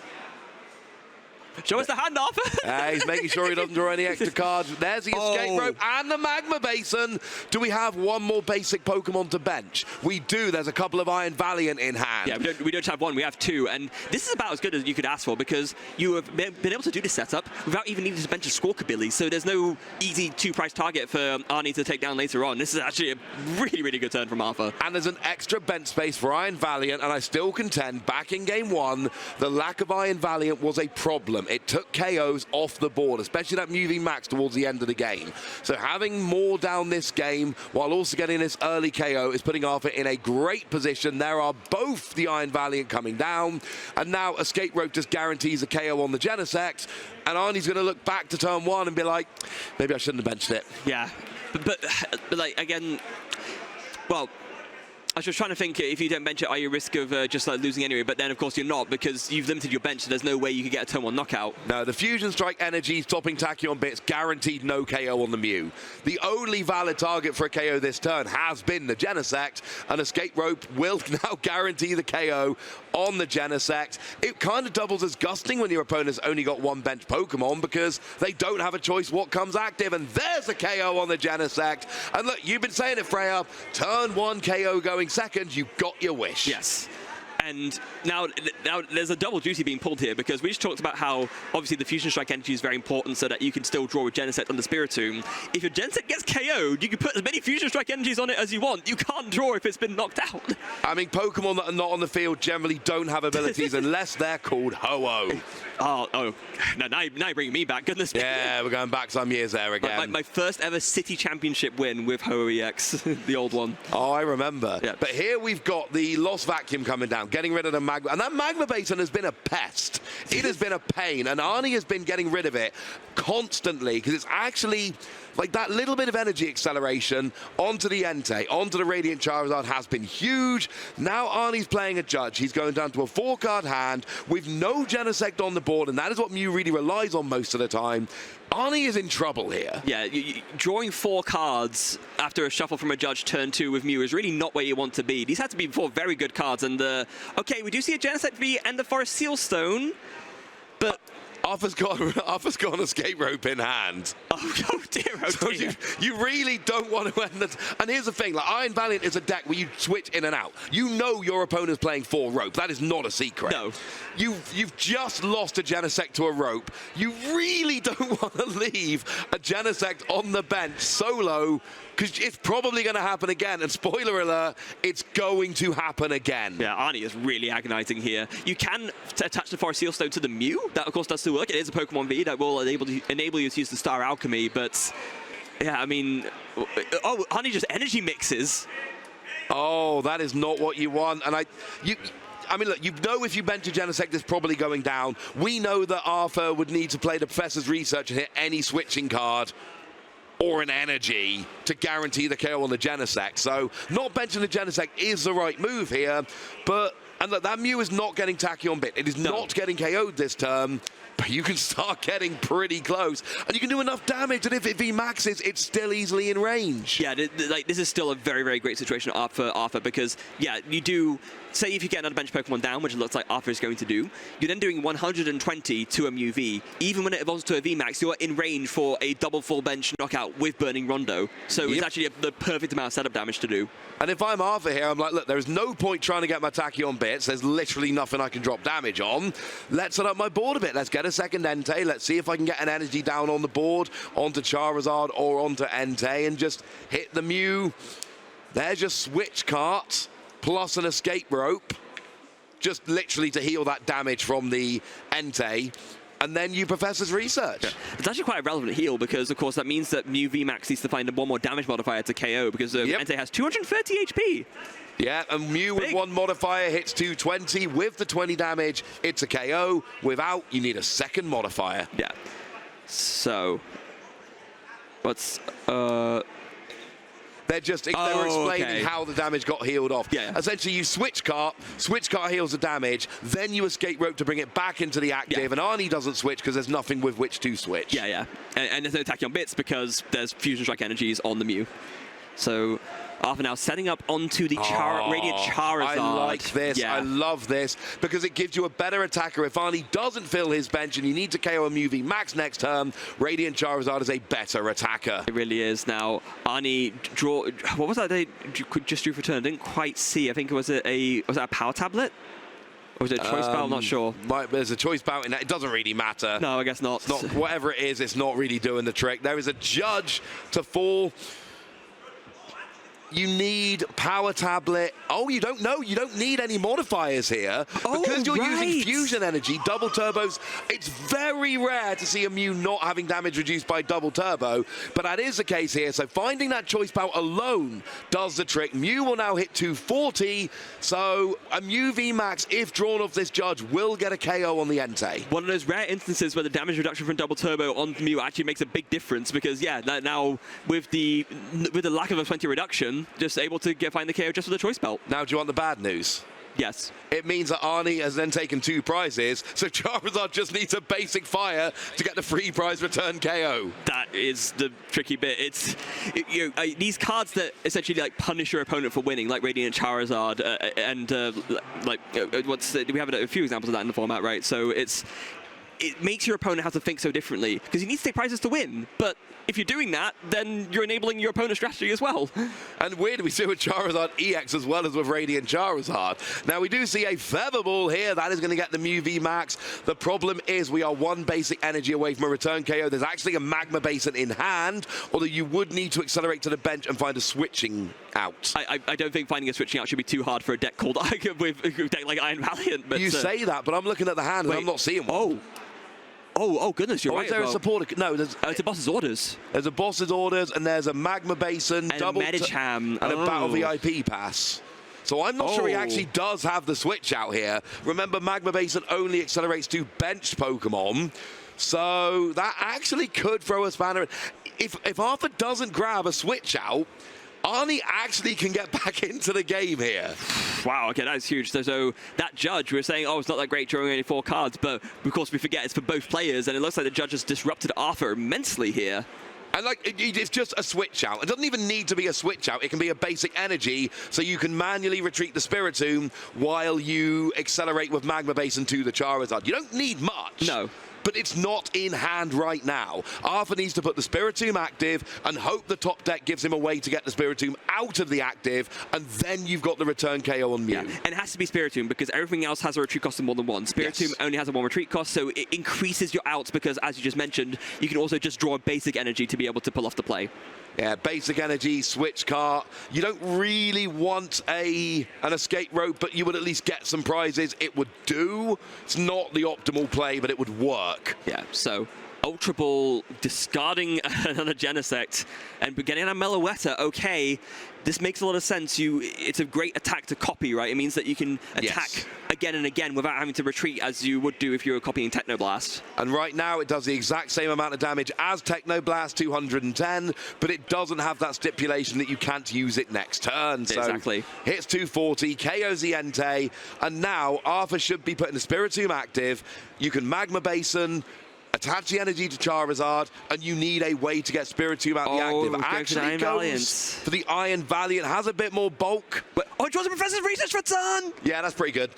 Show us the hand, Arthur. He's making sure he doesn't draw any extra cards. There's the escape rope and the Magma Basin. Do we have 1 more basic Pokemon to bench? We do. There's a couple of Iron Valiant in hand. Yeah, we don't have 1. We have 2. And this is about as good as you could ask for, because you have been able to do this setup without even needing to bench a Squawkabilly. So there's no easy 2-price target for Arnie to take down later on. This is actually a really good turn from Arthur. And there's an extra bench space for Iron Valiant. And I still contend, back in Game 1, the lack of Iron Valiant was a problem. It took KOs off the board, especially that Mew Vmax towards the end of the game. So having more down this game, while also getting this early KO, is putting Arthur in a great position. There are both the Iron Valiant coming down, and now Escape Rope just guarantees a KO on the Genesect, and Arnie's going to look back to turn 1 and be like, maybe I shouldn't have benched it. Yeah, but like, again, well, I was just trying to think, if you don't bench it, are you at risk of just losing anyway? But then, of course, you're not, because you've limited your bench, so there's no way you could get a turn 1 knockout. No, the Fusion Strike energy stopping Tachyon Bits guaranteed no KO on the Mew. The only valid target for a KO this turn has been the Genesect, and Escape Rope will now guarantee the KO on the Genesect. It kind of doubles as gusting when your opponent's only got 1 bench Pokemon, because they don't have a choice what comes active, and there's a KO on the Genesect. And look, you've been saying it, Freya, turn 1 KO going second, you got your wish. Yes. And now there's a double duty being pulled here, because we just talked about how obviously the Fusion Strike energy is very important so that you can still draw with Genesect on the Spiritomb. If your Genesect gets KO'd, you can put as many Fusion Strike energies on it as you want. You can't draw if it's been knocked out. I mean, Pokemon that are not on the field generally don't have abilities unless they're called Ho-Oh. Oh, no, now you're bringing me back, goodness me. Yeah, we're going back some years there again. My first ever City Championship win with Ho-Oh EX, the old one. Oh, I remember. Yeah. But here we've got the Lost Vacuum coming down, getting rid of the Magma. And that Magma Basin has been a pest. It has been a pain. And Arnie has been getting rid of it constantly, because it's actually like that little bit of energy acceleration onto the Entei, onto the Radiant Charizard has been huge. Now Arnie's playing a judge. He's going down to a 4-card hand with no Genesect on the board, and that is what Mew really relies on most of the time. Arnie is in trouble here. Yeah, drawing 4 cards after a shuffle from a judge turn 2 with Mew is really not where you want to be. These had to be 4 very good cards, and okay, we do see a Genesect V and the Forest Seal Stone, but Arthur's got an Escape Rope in hand. Oh dear, oh so dear. You really don't want to end that. And here's the thing, like Iron Valiant is a deck where you switch in and out. You know your opponent's playing 4 rope. That is not a secret. No. You've just lost a Genesect to a rope. You really don't want to leave a Genesect on the bench solo, because it's probably going to happen again. And spoiler alert, it's going to happen again. Yeah, Arnie is really agonizing here. You can attach the Forest Seal Stone to the Mew. That, of course, does still work. It is a Pokemon V that will enable you to use the Star Alchemy. But, yeah, I mean... Oh, Arnie just energy mixes. Oh, that is not what you want. And I mean, look, you know if you bench a Genesect, it's probably going down. We know that Arthur would need to play the Professor's Research and hit any switching card or an energy to guarantee the KO on the Genesect. So not benching the Genesect is the right move here. But, and look, that Mew is not getting Tachyon Bit. It is not getting KO'd this turn. But you can start getting pretty close, and you can do enough damage, and if it Vmaxes, it's still easily in range. Yeah, like this is still a very, very great situation for Arthur because, yeah, you do, say if you get another bench Pokemon down, which it looks like Arthur is going to do, you're then doing 120 to a Mew V. Even when it evolves to a Vmax, you're in range for a double full bench knockout with Burning Rondo. So it's actually the perfect amount of setup damage to do. And if I'm Arthur here, I'm like, look, there's no point trying to get my Tachyon Bits. There's literally nothing I can drop damage on. Let's set up my board a bit. Let's get a second Entei. Let's see if I can get an energy down on the board onto Charizard or onto Entei and just hit the Mew. There's your switch cart plus an escape rope, just literally to heal that damage from the Entei. And then you Professor's Research. Yeah. It's actually quite a relevant heal because, of course, that means that Mew Vmax needs to find one more damage modifier to KO because Entei has 230 HP. Yeah, and Mew with one modifier hits 220. With the 20 damage, it's a KO. Without, you need a second modifier. Yeah. So, what's... They were explaining how the damage got healed off. Yeah. Essentially, you switch cart heals the damage, then you escape rope to bring it back into the active, and Arnie doesn't switch because there's nothing with which to switch. Yeah. And there's no Tachyon Bits because there's Fusion Strike energies on the Mew. So Arthur now setting up onto the Radiant Charizard. I like this. Yeah. I love this because it gives you a better attacker. If Arnie doesn't fill his bench and you need to KO a Mew Vmax next turn, Radiant Charizard is a better attacker. It really is. Now, Arnie draw... What was that they just drew for turn? I didn't quite see. I think it was a power tablet? Or was it a choice battle? I'm not sure. There's a choice battle in that. It doesn't really matter. No, I guess not. Whatever it is, it's not really doing the trick. There is a judge to fall. You need power tablet. Oh, you don't know. You don't need any modifiers here. Because you're using fusion energy, double turbos. It's very rare to see a Mew not having damage reduced by double turbo, but that is the case here. So finding that choice bout alone does the trick. Mew will now hit 240. So a Mew Vmax, if drawn off this judge, will get a KO on the Entei. One of those rare instances where the damage reduction from double turbo on Mew actually makes a big difference because, yeah, now with the lack of a 20 reduction, just able to find the KO just with a choice belt. Now, do you want the bad news? Yes. It means that Arnie has then taken 2 prizes, so Charizard just needs a basic fire to get the free prize return KO. That is the tricky bit. These cards that essentially like punish your opponent for winning, like Radiant Charizard, we have a few examples of that in the format, right? So it makes your opponent have to think so differently because he needs to take prizes to win, but if you're doing that, then you're enabling your opponent's strategy as well. And weird, we see with Charizard EX as well as with Radiant Charizard. Now, we do see a Feather Ball here. That is going to get the Mew Vmax. The problem is we are 1 basic energy away from a return KO. There's actually a Magma Basin in hand, although you would need to accelerate to the bench and find a switching out. I don't think finding a switching out should be too hard for a deck called with a deck like Iron Valiant. But you say that, but I'm looking at the hand and I'm not seeing one. Oh, goodness, you're right. Is there a supporter? No, there's... it's a boss's orders. There's a boss's orders, and there's a Magma Basin, and double Medicham. And a Battle VIP pass. So I'm not sure he actually does have the switch out here. Remember, Magma Basin only accelerates to benched Pokemon. So that actually could throw a spanner. If Arthur doesn't grab a switch out, Arnie actually can get back into the game here. Wow, okay, that's huge. So that judge, we were saying, it's not that great drawing only 4 cards, but of course we forget it's for both players, and it looks like the judge has disrupted Arthur immensely here. And it's just a switch out. It doesn't even need to be a switch out. It can be a basic energy, so you can manually retreat the Spiritomb while you accelerate with Magma Basin to the Charizard. You don't need much. No. But it's not in hand right now. Arthur needs to put the Spiritomb active and hope the top deck gives him a way to get the Spiritomb out of the active, and then you've got the return KO on Mew. Yeah, and it has to be Spiritomb because everything else has a retreat cost of more than 1. Spiritomb only has a 1 retreat cost, so it increases your outs because, as you just mentioned, you can also just draw a basic energy to be able to pull off the play. Yeah, basic energy, switch cart. You don't really want an escape rope, but you would at least get some prizes. It would do. It's not the optimal play, but it would work. Yeah, so Ultra Ball discarding another Genesect and getting a Meloetta. Okay, this makes a lot of sense. It's a great attack to copy, right? It means that you can attack again and again without having to retreat as you would do if you were copying Technoblast. And right now it does the exact same amount of damage as Technoblast, 210, but it doesn't have that stipulation that you can't use it next turn. So exactly. Hits 240, KOs the Entei, and now Arthur should be putting the Spiritomb active. You can Magma Basin, attach the energy to Charizard, and you need a way to get Spiritomb out the active. Actually goes for the Iron Valiant, has a bit more bulk. Oh, it was a Professor's Research for a turn! Yeah, that's pretty good.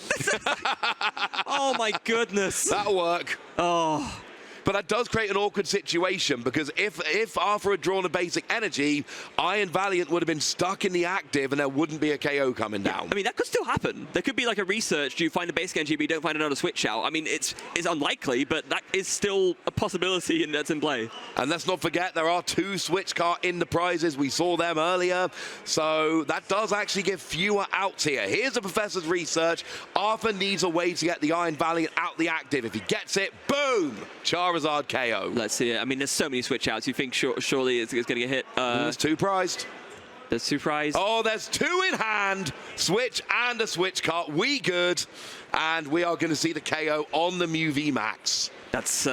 Oh my goodness. That'll work. Oh. But that does create an awkward situation, because if Arthur had drawn a basic energy, Iron Valiant would have been stuck in the active and there wouldn't be a KO coming down. I mean, that could still happen. There could be like a research, you find a basic energy, but you don't find another switch out. I mean, it's unlikely, but that is still a possibility and that's in play. And let's not forget, there are 2 switch card in the prizes. We saw them earlier. So that does actually give fewer outs here. Here's the Professor's Research. Arthur needs a way to get the Iron Valiant out the active. If he gets it, boom! Charizard KO. Let's see it. I mean, there's so many switch outs. You think surely it's going to get hit. There's 2 prized. There's 2 prized. Oh, there's 2 in hand. Switch and a switch card. We good. And we are going to see the KO on the Mew Vmax. That's...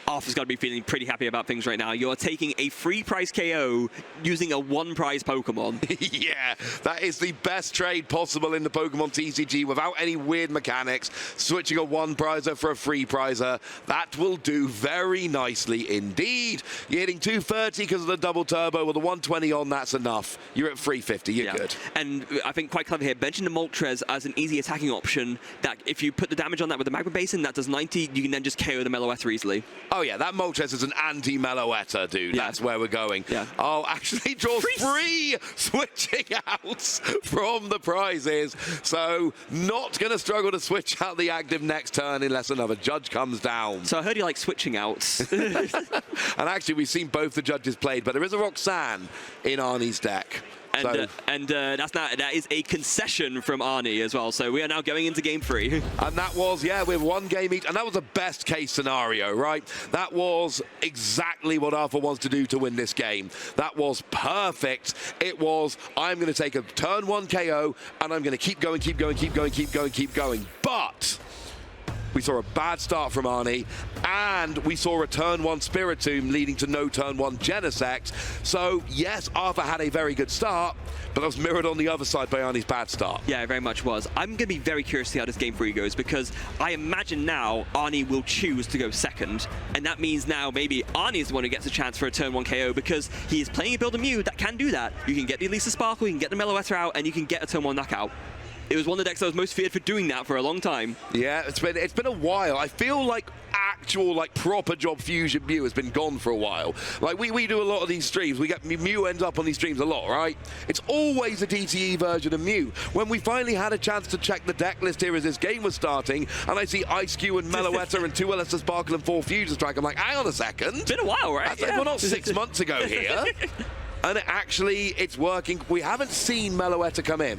Arthur's got to be feeling pretty happy about things right now. You're taking a free prize KO using a 1-prize Pokemon. Yeah, that is the best trade possible in the Pokemon TCG without any weird mechanics. Switching a 1-prizer for a free prizer, that will do very nicely indeed. You're hitting 230 because of the double turbo. With the 120 on, that's enough. You're at 350, you're good. And I think quite clever here, benching the Moltres as an easy attacking option, that if you put the damage on that with the Magma Basin, that does 90, you can then just KO the Meloetta easily. Oh yeah, that Moltres is an anti-Meloetta, dude. Yeah. That's where we're going. Yeah. Oh, actually draws 3 switching outs from the prizes. So not going to struggle to switch out the active next turn unless another judge comes down. So I heard you like switching outs. And actually, we've seen both the judges played, but there is a Roxanne in Arnie's deck. And that is a concession from Arnie as well. So we are now going into game 3. And that was, yeah, with 1 game each. And that was a best case scenario, right? That was exactly what Arthur wants to do to win this game. That was perfect. It was, I'm going to take a turn 1 KO and I'm going to keep going, keep going, keep going, keep going, keep going. But we saw a bad start from Arnie, and we saw a turn 1 Spiritomb leading to no turn 1 Genesect. So, yes, Arthur had a very good start, but that was mirrored on the other side by Arnie's bad start. Yeah, it very much was. I'm going to be very curious to see how this game 3 goes, because I imagine now Arnie will choose to go second, and that means now maybe Arnie is the one who gets a chance for a turn 1 KO, because he is playing a build of Mew that can do that. You can get the Elisa Sparkle, you can get the Meloetta out, and you can get a turn 1 knockout. It was one of the decks I was most feared for doing that for a long time. Yeah, it's been a while. I feel like actual, proper job fusion Mew has been gone for a while. Like, we do a lot of these streams. We get Mew ends up on these streams a lot, right? It's always a DTE version of Mew. When we finally had a chance to check the deck list here as this game was starting, and I see Ice Cube and Meloetta and 2 Elisa Sparkle and 4 Fusion Strike, I'm like, hang on a second. It's been a while, right? We're not 6 months ago here. And it's working. We haven't seen Meloetta come in,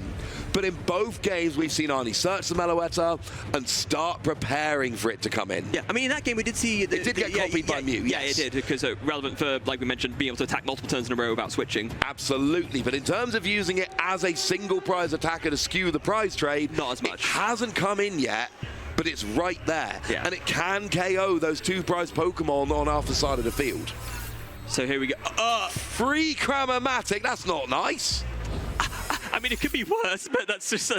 but in both games we've seen Arnie search the Meloetta and start preparing for it to come in. Yeah, I mean, in that game we did see... It did get copied by Mew, Yeah, it did, because relevant for, like we mentioned, being able to attack multiple turns in a row without switching. Absolutely, but in terms of using it as a single prize attacker to skew the prize trade, not as much. It hasn't come in yet, but it's right there. Yeah. And it can KO those 2 prize Pokemon on Arthur's side of the field. So here we go. Free Cramomatic, that's not nice. I mean, it could be worse, but that's just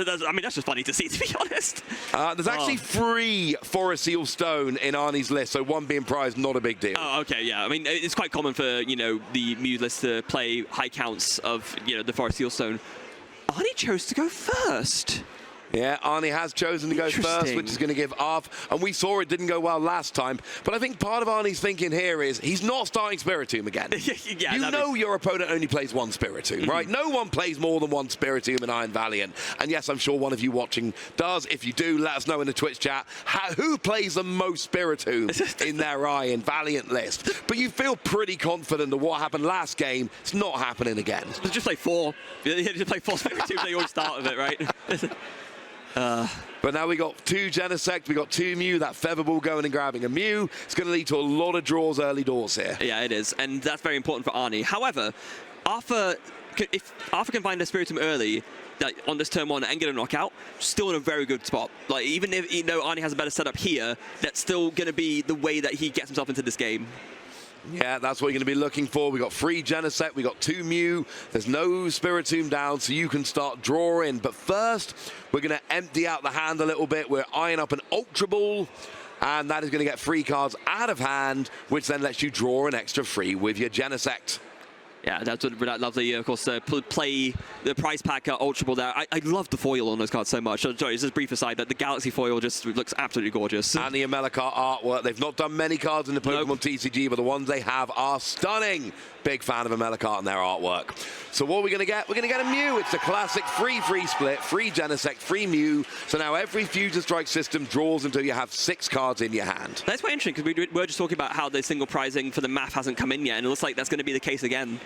funny to see, to be honest. There's actually 3 Forest Seal Stone in Arnie's list, so 1 being prized, not a big deal. Oh, okay, yeah. I mean, it's quite common for, the Mew list to play high counts of, the Forest Seal Stone. Arnie chose to go first. Yeah, Arnie has chosen to go first, which is going to give Arth. And we saw it didn't go well last time. But I think part of Arnie's thinking here is he's not starting Spiritomb again. Yeah, your opponent only plays 1 Spiritomb, right? No one plays more than 1 Spiritomb in Iron Valiant. And yes, I'm sure one of you watching does. If you do, let us know in the Twitch chat who plays the most Spiritomb in their Iron Valiant list. But you feel pretty confident that what happened last game is not happening again. Just play 4. Just play 4 Spiritomb, they always start with it, right? But now we got 2 Genesect, we got 2 Mew, that Featherball going and grabbing a Mew. It's going to lead to a lot of draws early doors here. Yeah, it is, and that's very important for Arnie. However, Arthur if Arthur can find a Spiritomb early, like on this turn 1 and get a knockout, still in a very good spot. Like even if Arnie has a better setup here, that's still going to be the way that he gets himself into this game. Yeah, that's what you're going to be looking for. We got 3 Genesect, we got 2 Mew. There's no Spiritomb down, so you can start drawing. But first, we're going to empty out the hand a little bit. We're eyeing up an Ultra Ball, and that is going to get 3 cards out of hand, which then lets you draw an extra 3 with your Genesect. Yeah, that's lovely, of course, play the prize pack Ultra Ball there. I love the foil on those cards so much. Sorry, just a brief aside, that the Galaxy foil just looks absolutely gorgeous. And the Amelakar artwork. They've not done many cards in the Pokemon TCG, but the ones they have are stunning. Big fan of Amelakar and their artwork. So what are we going to get? We're going to get a Mew. It's a classic free split, 3 Genesect, 3 Mew. So now every Fusion Strike system draws until you have 6 cards in your hand. That's quite interesting, because we were just talking about how the single prizing for the math hasn't come in yet, and it looks like that's going to be the case again.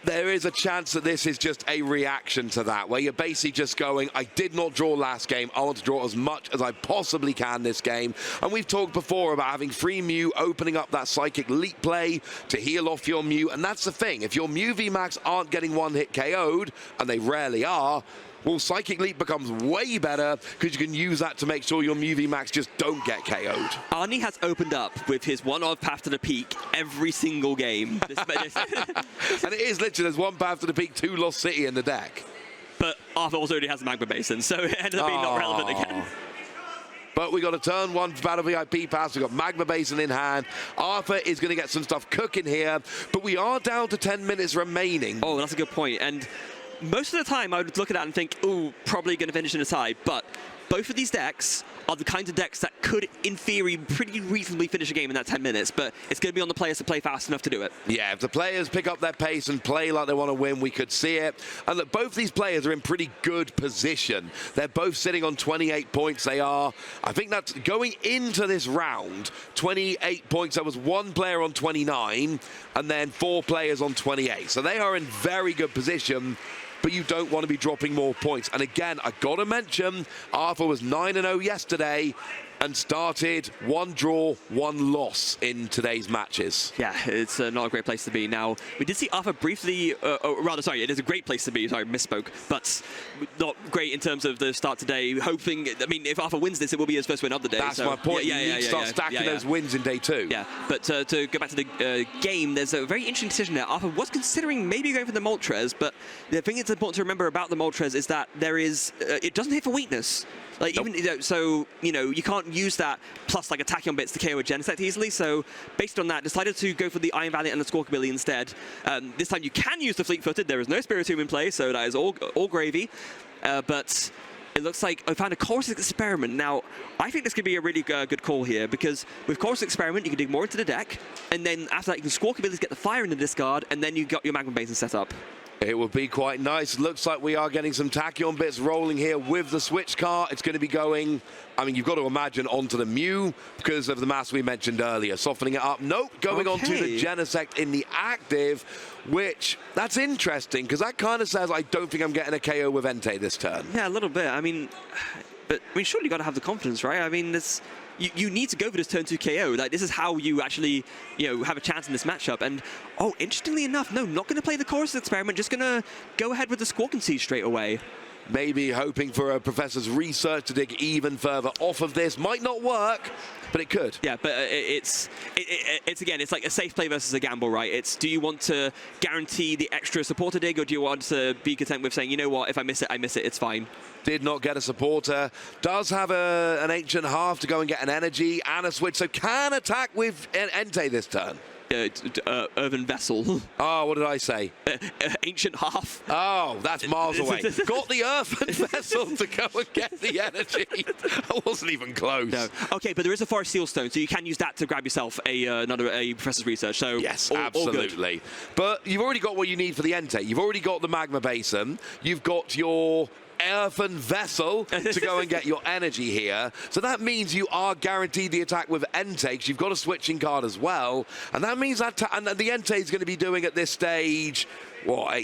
There is a chance that this is just a reaction to that, where you're basically just going, I did not draw last game, I want to draw as much as I possibly can this game. And we've talked before about having 3 Mew, opening up that Psychic Leap play to heal off your Mew, and that's the thing. If your Mew Vmax aren't getting one-hit KO'd, and they rarely are, well, Psychic Leap becomes way better because you can use that to make sure your Mew Vmax just don't get KO'd. Arnie has opened up with his one-off path to the peak every single game. And it is literally, there's 1 path to the peak, 2 Lost City in the deck. But Arthur also already has a Magma Basin, so it ended up being not relevant again. But we got a turn 1 Battle VIP pass. We've got Magma Basin in hand. Arthur is going to get some stuff cooking here, but we are down to 10 minutes remaining. Oh, that's a good point. And most of the time, I would look at that and think, ooh, probably going to finish in a tie. But both of these decks are the kinds of decks that could, in theory, pretty reasonably finish a game in that 10 minutes. But it's going to be on the players to play fast enough to do it. Yeah, if the players pick up their pace and play like they want to win, we could see it. And look, both these players are in pretty good position. They're both sitting on 28 points. They are, I think that's going into this round, 28 points. There was 1 player on 29 and then 4 players on 28. So they are in very good position. But you don't want to be dropping more points. And again, I got to mention, Arthur was 9-0 yesterday and started 1 draw, 1 loss in today's matches. Yeah, it's not a great place to be. Now, we did see Arthur briefly, it is a great place to be, sorry, misspoke, but not great in terms of the start today. Hoping, I mean, if Arthur wins this, it will be his first win of the day. That's my point. You need to start stacking those wins in day 2. Yeah, but to go back to the game, there's a very interesting decision there. Arthur was considering maybe going for the Moltres, but the thing that's important to remember about the Moltres is that there is, it doesn't hit for weakness. Like, nope. Even, so, you can't use that plus, like, a Tachyon Bits to KO a Genesect easily. So, based on that, decided to go for the Iron Valiant and the Squawkabilly instead. This time you can use the Fleet-Footed. There is no Spiritomb in play, so that is all gravy. But it looks like I found a Chorus Experiment. Now, I think this could be a really good call here, because with Chorus Experiment, you can dig more into the deck, and then after that, you can Squawkabilly get the Fire in the discard, and then you got your Magma Basin set up. It would be quite nice. Looks like we are getting some Tachyon Bits rolling here with the switch car. It's going to be going, I mean, you've got to imagine, onto the Mew because of the mass we mentioned earlier. Softening it up. Nope, going onto the Genesect in the active, which, that's interesting, because that kind of says I don't think I'm getting a KO with Entei this turn. Yeah, a little bit. I mean, surely you got to have the confidence, right? I mean, this... You need to go for this turn 2 KO. Like, this is how you actually, have a chance in this matchup. And, interestingly enough, no, not going to play the Chorus Experiment, just going to go ahead with the Squawk and See straight away. Maybe hoping for a Professor's research to dig even further off of this. Might not work, but it could. Yeah, but it's again, it's like a safe play versus a gamble, right? It's, do you want to guarantee the extra supporter dig, or do you want to be content with saying, you know what, if I miss it, it's fine. Did not get a supporter. Does have an Ancient Half to go and get an energy and a switch, so can attack with Entei this turn. Earthen Vessel. Oh, what did I say? Ancient Half. Oh, that's miles away. Got the Earthen Vessel to go and get the energy. I wasn't even close. No. Okay, but there is a Forest Seal Stone, so you can use that to grab yourself another Professor's Research. So yes, absolutely. All but you've already got what you need for the Entei. You've already got the Magma Basin. You've got your earthen vessel to go and get your energy here. So that means you are guaranteed the attack with Entei, because you've got a switching card as well. And that means that and the Entei is going to be doing at this stage, what,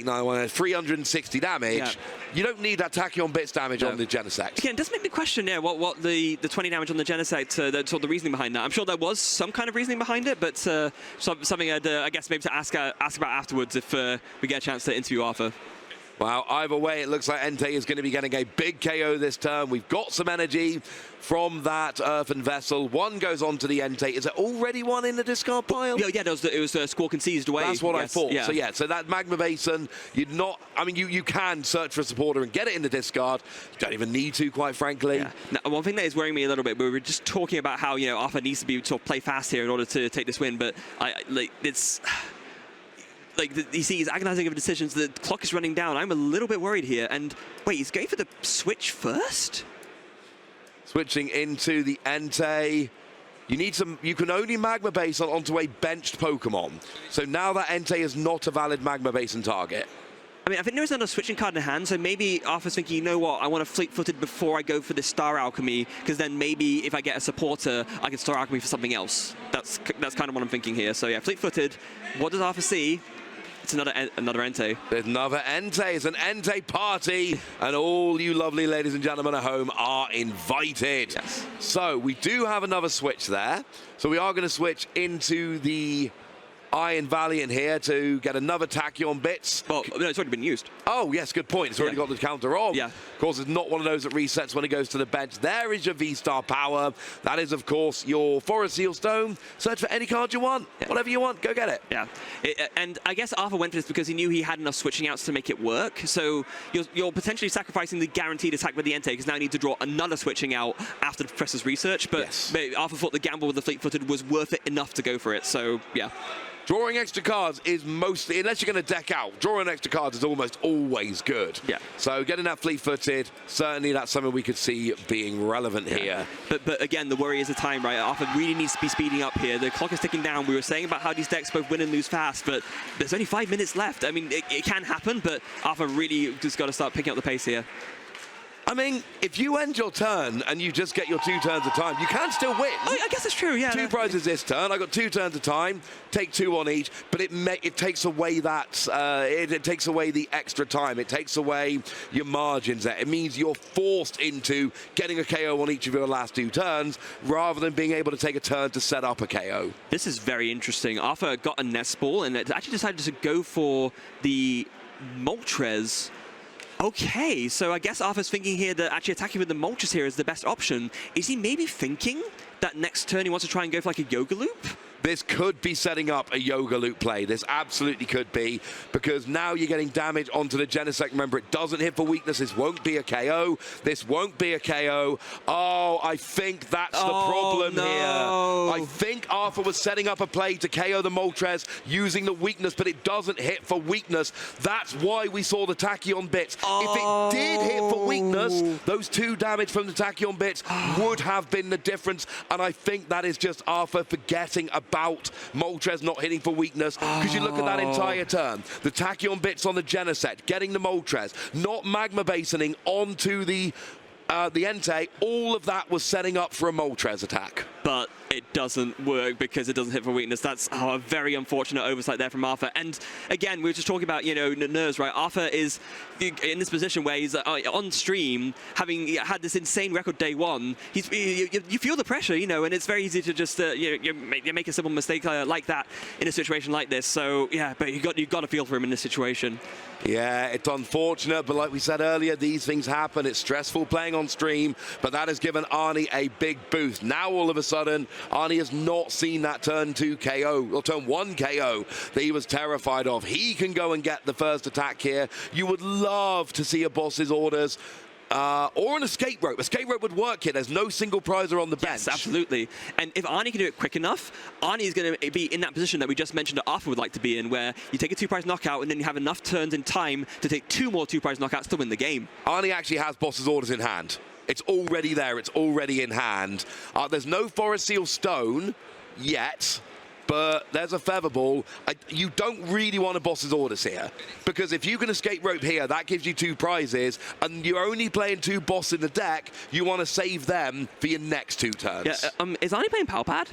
360 damage. Yeah. You don't need that Tachyon Bits damage on the Genesect. Again, it does make me question, what the 20 damage on the Genesect, the sort of the reasoning behind that. I'm sure there was some kind of reasoning behind it, but something I'd, I guess, maybe to ask about afterwards if we get a chance to interview Arthur. Well, either way, it looks like Entei is going to be getting a big KO this turn. We've got some energy from that earthen vessel. One goes on to the Entei. Is there already one in the discard pile? Yeah, it was Squawk and Seized away. That's what I thought. Yeah. So that Magma Basin, you can search for a supporter and get it in the discard. You don't even need to, quite frankly. Yeah. Now, one thing that is worrying me a little bit, we were just talking about how, Arthur needs to be sort of play fast here in order to take this win, but it's... you see, he's agonizing over decisions. The clock is running down. I'm a little bit worried here. And wait, he's going for the switch first? Switching into the Entei. You can only Magma Base onto a benched Pokemon. So now that Entei is not a valid Magma Basin target. I mean, I think there is another switching card in hand, so maybe Arthur's thinking, you know what, I want to fleet-footed before I go for this Star Alchemy, because then maybe if I get a supporter, I can Star Alchemy for something else. That's kind of what I'm thinking here. So yeah, fleet-footed. What does Arthur see? It's another Entei. There's another Entei. It's an Entei party, and all you lovely ladies and gentlemen at home are invited. Yes. So we do have another switch there. So we are going to switch into the Iron Valiant here to get another Tachyon Bits. Well, no, it's already been used. Oh, yes, good point. It's already got the counter on. Yeah. Of course, it's not one of those that resets when it goes to the bench. There is your V-Star power. That is, of course, your Forest Seal Stone. Search for any card you want. Yeah. Whatever you want, go get it. Yeah. And I guess Arthur went for this because he knew he had enough switching outs to make it work. So you're potentially sacrificing the guaranteed attack with the Entei, because now you need to draw another switching out after the Professor's research. But Arthur thought the gamble with the fleet-footed was worth it enough to go for it. So, yeah. Drawing extra cards is mostly, unless you're going to deck out, drawing extra cards is almost always good. Yeah. So getting that fleet-footed, certainly that's something we could see being relevant here. But again, the worry is the time, right? Arthur really needs to be speeding up here. The clock is ticking down. We were saying about how these decks both win and lose fast, but there's only 5 minutes left. I mean, it can happen, but Arthur really just got to start picking up the pace here. I mean, if you end your turn and you just get your 2 turns of time, you can still win. Oh, I guess that's true, yeah. 2 prizes this turn. I got 2 turns of time, take 2 on each, but it takes away that, it takes away the extra time. It takes away your margins there. It means you're forced into getting a KO on each of your last 2 turns, rather than being able to take a turn to set up a KO. This is very interesting. Arthur got a Nest Ball and actually decided to go for the Moltres. Okay, so I guess Arthur's thinking here that actually attacking with the Moltres here is the best option. Is he maybe thinking that next turn he wants to try and go for like a Yoga Loop? This could be setting up a Yoga Loop play. This absolutely could be, because now you're getting damage onto the Genesect. Remember, it doesn't hit for weakness. This won't be a KO. This won't be a KO. Oh, I think that's the problem here. I think Arthur was setting up a play to KO the Moltres using the weakness, but it doesn't hit for weakness. That's why we saw the Tachyon Bits. If it did hit for weakness, those 2 damage from the Tachyon Bits would have been the difference, and I think that is just Arthur forgetting about Moltres not hitting for weakness, because you look at that entire turn. The Tachyon Bits on the Genesect, getting the Moltres, not Magma Basoning onto the Entei, all of that was setting up for a Moltres attack. But it doesn't work because it doesn't hit for weakness. That's a very unfortunate oversight there from Arthur. And again, we were just talking about, nerves, right? Arthur is in this position where he's on stream, having had this insane record day 1. You feel the pressure, and it's very easy to just you make a simple mistake like that in a situation like this. So yeah, but you've got to feel for him in this situation. Yeah, it's unfortunate, but like we said earlier, these things happen. It's stressful playing on stream, but that has given Arnie a big boost. Now all of a sudden, Arnie has not seen that turn 2 KO, or turn 1 KO that he was terrified of. He can go and get the first attack here. You would love to see a boss's orders. Or an escape rope. Escape rope would work here. There's no single prizer on the bench. Yes, absolutely. And if Arnie can do it quick enough, Arnie is going to be in that position that we just mentioned that Arthur would like to be in, where you take a 2-prize knockout and then you have enough turns in time to take 2 more 2-prize knockouts to win the game. Arnie actually has boss's orders in hand. It's already there. It's already in hand. There's no Forest Seal Stone yet. but there's a feather ball. You don't really want a boss's orders here, because if you can escape rope here, that gives you 2 prizes, and you're only playing 2 boss in the deck. You want to save them for your next 2 turns. Yeah, is Arnie playing Power Pad?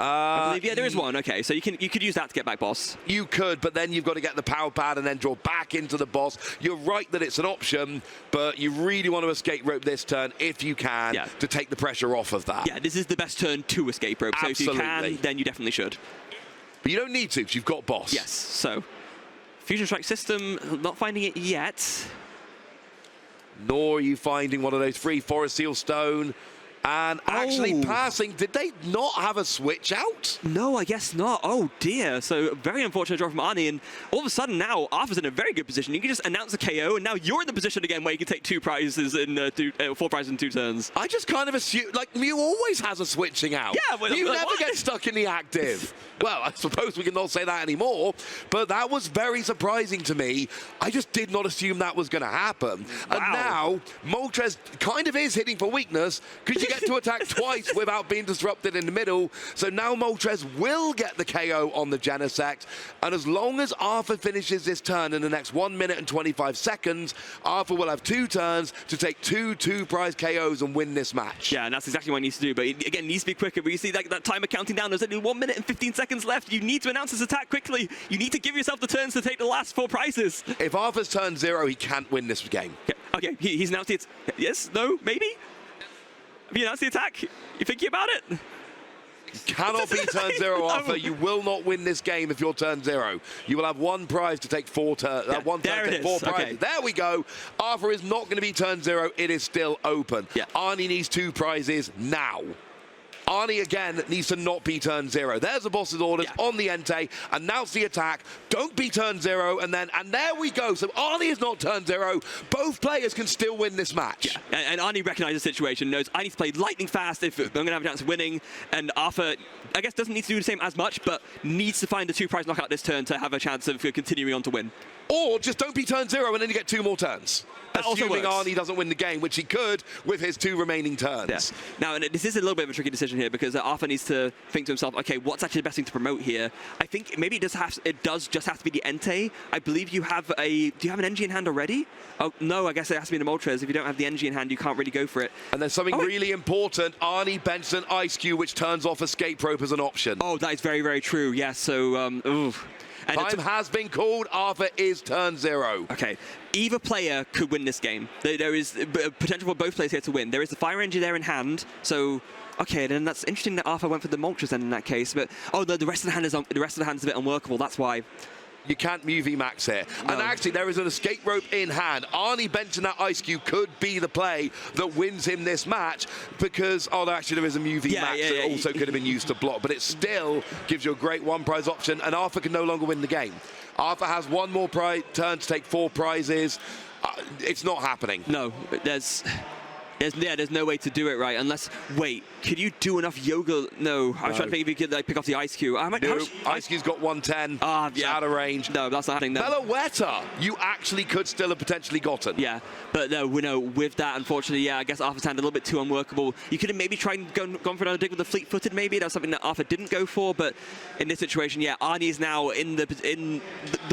I believe, yeah, there is one. Okay, so you could use that to get back boss. You could, but then you've got to get the power pad and then draw back into the boss. You're right that it's an option, but you really want to escape rope this turn if you can to take the pressure off of that. Yeah, this is the best turn to escape rope. Absolutely. So if you can, then you definitely should. But you don't need to, because you've got boss. Yes. So Fusion Strike system, not finding it yet. Nor are you finding one of those free Forest Seal Stone. And actually passing, did they not have a switch out? No, I guess not. Oh dear. So very unfortunate draw from Arnie, and all of a sudden now Arthur's in a very good position. You can just announce a KO, and now you're in the position again where you can take 4 prizes in 2 turns. I just kind of assume, like, Mew always has a switching out. Yeah, but you never get stuck in the active. Well, I suppose we can not say that anymore, but that was very surprising to me. I just did not assume that was going to happen. Wow. And now Moltres kind of is hitting for weakness, because you get to attack twice without being disrupted in the middle. So now Moltres will get the KO on the Genesect. And as long as Arthur finishes this turn in the next 1 minute and 25 seconds, Arthur will have 2 turns to take 2 prize KOs and win this match. Yeah, and that's exactly what he needs to do. But again, it needs to be quicker. But you see that timer counting down. There's only 1 minute and 15 seconds left. You need to announce this attack quickly. You need to give yourself the turns to take the last 4 prizes. If Arthur's turn 0, he can't win this game. Okay, he's announced it. Yes? No? Maybe? Have you announced the attack? You thinking about it? You cannot be turn 0, Arthur. You will not win this game if you're turn 0. You will have 1 prize to take 4 turns. One turn to take 4 prizes. Okay. There we go. Arthur is not going to be turn 0. It is still open. Yeah. Arnie needs 2 prizes now. Arnie, again, needs to not be turn 0. There's the boss's orders on the Entei. Announce the attack. Don't be turn 0. And there we go. So Arnie is not turn 0. Both players can still win this match. Yeah. And Arnie recognizes the situation, knows I need to play lightning fast if I'm going to have a chance of winning. And Arthur, I guess, doesn't need to do the same as much, but needs to find a 2 prize knockout this turn to have a chance of continuing on to win. Or just don't be turn 0 and then you get 2 more turns. That assuming Arnie doesn't win the game, which he could with his 2 remaining turns. Yeah. Now, and this is a little bit of a tricky decision here, because Arthur needs to think to himself, okay, what's actually the best thing to promote here? I think maybe it does just have to be the Entei. I believe do you have an NG in hand already? Oh, no, I guess it has to be the Moltres. If you don't have the NG in hand, you can't really go for it. And there's something really important. Arnie Benson Ice Cube, which turns off escape rope as an option. Oh, that is very, very true. Yeah, so, And time has been called. Arthur is turn 0. Okay. Either player could win this game. There is potential for both players here to win. There is the Fire Engine there in hand, so okay. Then that's interesting that Arthur went for the Moltres then in that case. But oh no, the rest of the hand is a bit unworkable. That's why. You can't Mew Vmax here. No. And actually, there is an escape rope in hand. Arnie benching that Ice Cube could be the play that wins him this match, because, actually, there is a Mew Vmax that also could have been used to block, but it still gives you a great 1 prize option, and Arthur can no longer win the game. Arthur has 1 more turn to take 4 prizes. It's not happening. No, there's no way to do it right unless, wait, could you do enough yoga? No, I was trying to think if you could pick off the Ice Cube. Ice Cube's got 110. It's out of range. No, that's not happening. No. Meloetta, you actually could still have potentially gotten. Yeah, but no, with that, unfortunately, I guess Arthur's hand a little bit too unworkable. You could have maybe tried and gone for another dig with the fleet-footed, maybe. That's something that Arthur didn't go for, but in this situation, Arnie is now in the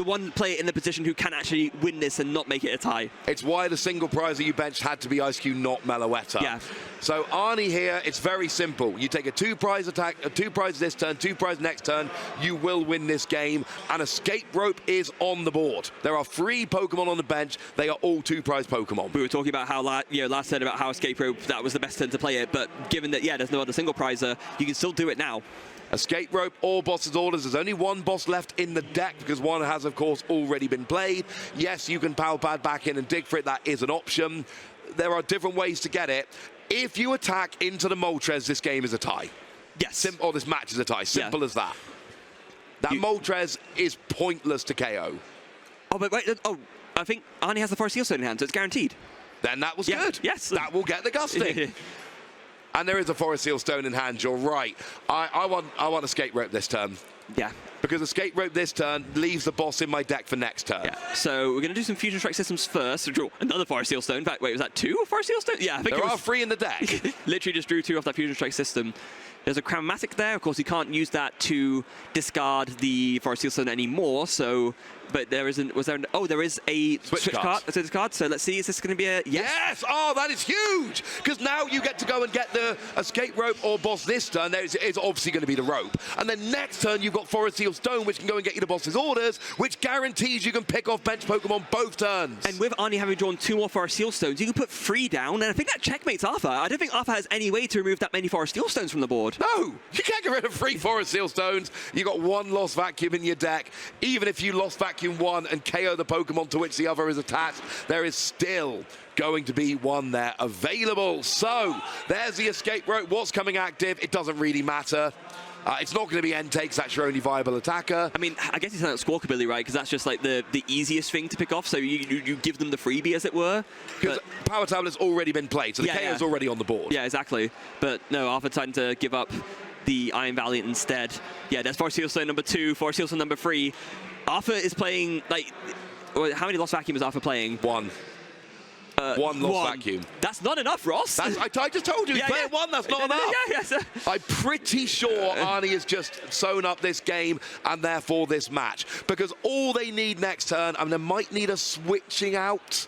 one player in the position who can actually win this and not make it a tie. It's why the single prize that you benched had to be Ice Cube, not Meloetta. Yeah. So Arnie here, it's very simple. You take a 2 prize attack, 2 prize this turn, 2 prize next turn, you will win this game. And escape rope is on the board. There are 3 Pokemon on the bench. They are all 2 prize Pokemon. We were talking about how last said about how escape rope, that was the best turn to play it, but given that there's no other single prizer, you can still do it now. Escape rope or boss's orders. There's only 1 boss left in the deck because 1 has, of course, already been played. Yes, you can power pad back in and dig for it. That is an option. There are different ways to get it. If you attack into the Moltres, this game is a tie. Yes. Or this match is a tie. Simple as that. That Moltres is pointless to KO. Oh, but wait. I think Arnie has the Forest Seal Stone in hand, so it's guaranteed. Then that was good. Yes. That will get the gusting. And there is a Forest Seal Stone in hand. You're right. I want escape rope this turn. Yeah. Because escape rope this turn leaves the boss in my deck for next turn. Yeah. So we're going to do some Fusion Strike systems first. So draw another Forest Seal Stone. In fact, wait, was that 2 Forest Seal Stone? Yeah, I think there are 3 in the deck. Literally just drew 2 off that Fusion Strike system. There's a Chromatic there. Of course, you can't use that to discard the Forest Seal Stone anymore. So, but there isn't. Was there? Oh, there is a switch card. So let's see. Is this going to be a yes? Oh, that is huge! Because now you get to go and get the escape rope or boss this turn. It's obviously going to be the rope. And then next turn you've got Forest Seal Stone, which can go and get you the boss's orders, which guarantees you can pick off bench Pokemon both turns. And with Arnie having drawn 2 more Forest Seal Stones, you can put 3 down, and I think that checkmates Arthur. I don't think Arthur has any way to remove that many Forest Seal Stones from the board. No, you can't get rid of 3 Forest Seal Stones. You got 1 Lost Vacuum in your deck. Even if you Lost Vacuum 1 and KO the Pokemon to which the other is attached, there is still going to be 1 there available. So there's the escape rope. What's coming active? It doesn't really matter. It's not going to be Entei, because that's your only viable attacker. I mean, I guess it's not Squawkabilly, right? Because that's just like the easiest thing to pick off. So you give them the freebie, as it were. Because Power Tablet's already been played, so the KO's already on the board. Yeah, exactly. But no, Arthur decided to give up the Iron Valiant instead. Yeah, there's Forest Seal Stone number 2, Forest Seal Stone number 3. Arthur is playing, like, how many Lost Vacuum is Arthur playing? 1. 1 Lost Vacuum. That's not enough, Ross. I just told you, he's playing 1, that's not enough. Yes. I'm pretty sure Arnie has just sewn up this game and therefore this match. Because all they need next turn, I mean, they might need a switching out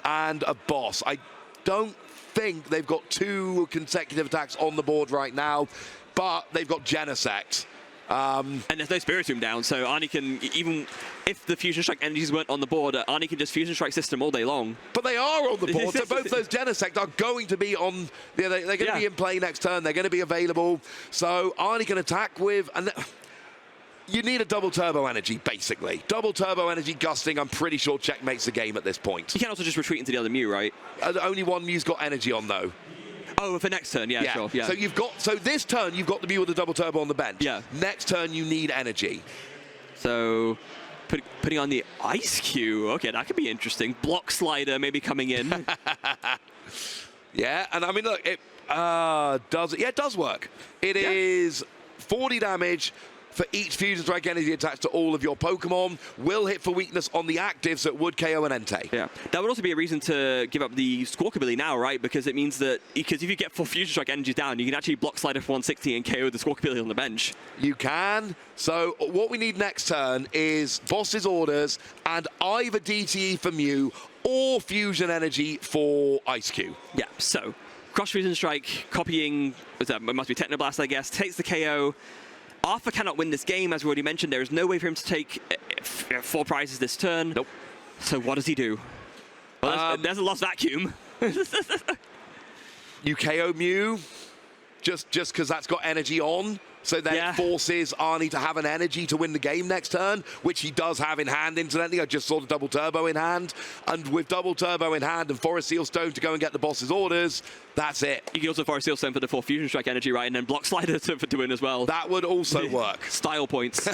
and a boss. I don't think they've got 2 consecutive attacks on the board right now, but they've got Genesect. And there's no Spiritomb down, so Arnie can, even if the Fusion Strike energies weren't on the board, Arnie can just Fusion Strike system all day long. But they are on the board, so both those Genesect are going to be on, they're going to be in play next turn, they're going to be available. So Arnie can attack with, and you need a double turbo energy, basically. Double turbo energy gusting, I'm pretty sure checkmates the game at this point. You can also just retreat into the other Mew, right? Only one Mew's got energy on, though. Oh, for next turn, yeah, sure. Yeah. So this turn you've got the Mew with the double turbo on the bench. Yeah. Next turn you need energy. So putting on the Ice Cube. Okay, that could be interesting. Block Slider maybe coming in. Yeah, and I mean look, it does work. It is 40 damage for each Fusion Strike energy attached to all of your Pokemon. Will hit for weakness on the active, so it would KO an Entei. Yeah, that would also be a reason to give up the Squawkabilly now, right? Because it means that, because if you get 4 Fusion Strike energies down, you can actually block Slider for 160 and KO the Squawkabilly on the bench. You can. So what we need next turn is Boss's Orders and either DTE for Mew or Fusion Energy for Ice Cube. Yeah, so Cross Fusion Strike, copying, it must be Technoblast, I guess, takes the KO. Arthur cannot win this game, as we already mentioned. There is no way for him to take 4 prizes this turn. Nope. So what does he do? Well, there's a Lost Vacuum. You KO Mew, just because that's got energy on. So then it forces Arnie to have an energy to win the game next turn, which he does have in hand, incidentally. I just saw the double turbo in hand. And with double turbo in hand and Forest Seal Stone to go and get the boss's orders, that's it. You can also Forest Seal Stone for the 4 Fusion Strike energy, right? And then Block Slider to win as well. That would also work. Style points.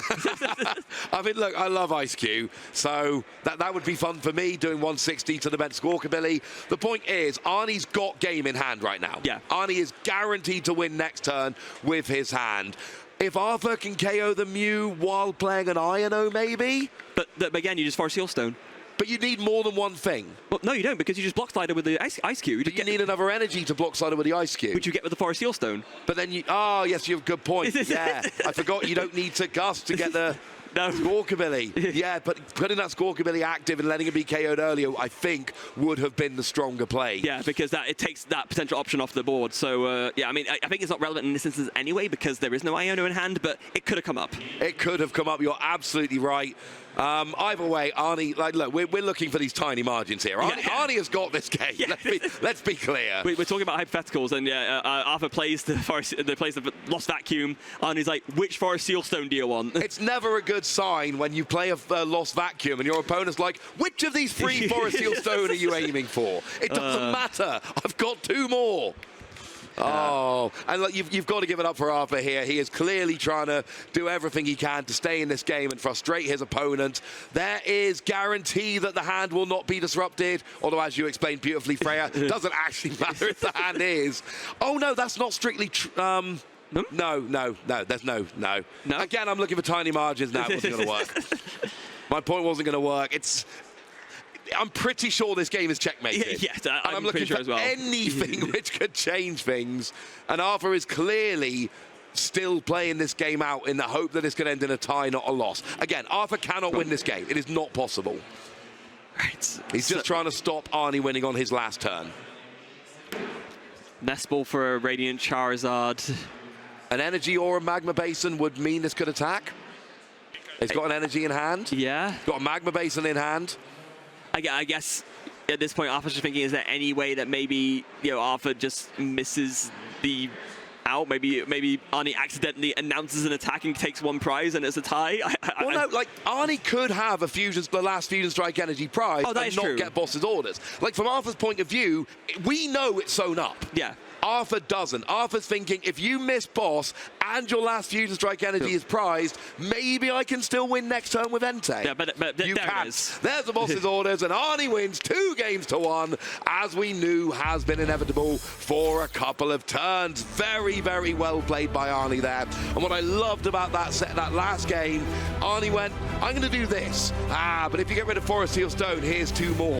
I mean, look, I love Ice Cube, so that would be fun for me, doing 160 to the bench Squawkabilly. The point is, Arnie's got game in hand right now. Yeah. Arnie is guaranteed to win next turn with his hand. If Arthur can KO the Mew while playing an Iono, maybe? But again, you just Forest Seal Stone. But you need more than one thing. Well, no, you don't, because you just Block Slider with the Ice Cube. But you need another energy to Block Slider with the Ice Cube. Which you get with the Forest Seal Stone. But then you... Oh, yes, you have a good point. Yeah, I forgot you don't need to Gust to get the... No. Squawkabilly. Yeah, but putting that Squawkabilly active and letting it be KO'd earlier, I think, would have been the stronger play. Yeah, because it takes that potential option off the board. So, yeah, I mean, I think it's not relevant in this instance anyway, because there is no Iono in hand, but it could have come up. It could have come up. You're absolutely right. Either way, Arnie, like, look, we're looking for these tiny margins here. Arnie has got this game. Yeah. Let's be clear. We're talking about hypotheticals, and Arthur plays the Lost Vacuum. Arnie's like, which Forest Seal Stone do you want? It's never a good sign when you play a Lost Vacuum and your opponent's like, which of these 3 Forest Seal Stone are you aiming for? It doesn't matter. I've got 2 more. Oh, and look, you've got to give it up for Arthur here. He is clearly trying to do everything he can to stay in this game and frustrate his opponent. There is guarantee that the hand will not be disrupted, although, as you explained beautifully, Freya, doesn't actually matter if the hand is. Oh, no, that's not strictly No, there's no. Again, I'm looking for tiny margins now. It wasn't going to work. My point wasn't going to work. I'm pretty sure this game is checkmated. Yeah, I'm looking sure for as well. anything which could change things. And Arthur is clearly still playing this game out in the hope that it's going to end in a tie, not a loss. Again, Arthur cannot win this game. It is not possible. Right. He's just trying to stop Arnie winning on his last turn. Nest Ball for a Radiant Charizard. An Energy or a Magma Basin would mean this could attack. It's got an Energy in hand. Yeah. Got a Magma Basin in hand. I guess at this point, Arthur's just thinking, is there any way that maybe, you know, Arthur just misses the out? Maybe Arnie accidentally announces an attack and takes one prize and it's a tie? Well, no, like, Arnie could have the last Fusion Strike Energy prize and not get boss's orders. Like, from Arthur's point of view, we know it's sewn up. Yeah. Arthur doesn't. Arthur's thinking, if you miss boss and your last Fusion Strike Energy is prized, maybe I can still win next turn with Entei. Yeah, but you there can. it is. There's the boss's orders, and Arnie wins 2-1, as we knew has been inevitable for a couple of turns. Very, very well played by Arnie there. And what I loved about that last game, Arnie went, I'm going to do this. But if you get rid of Forest Seal Stone, here's 2 more.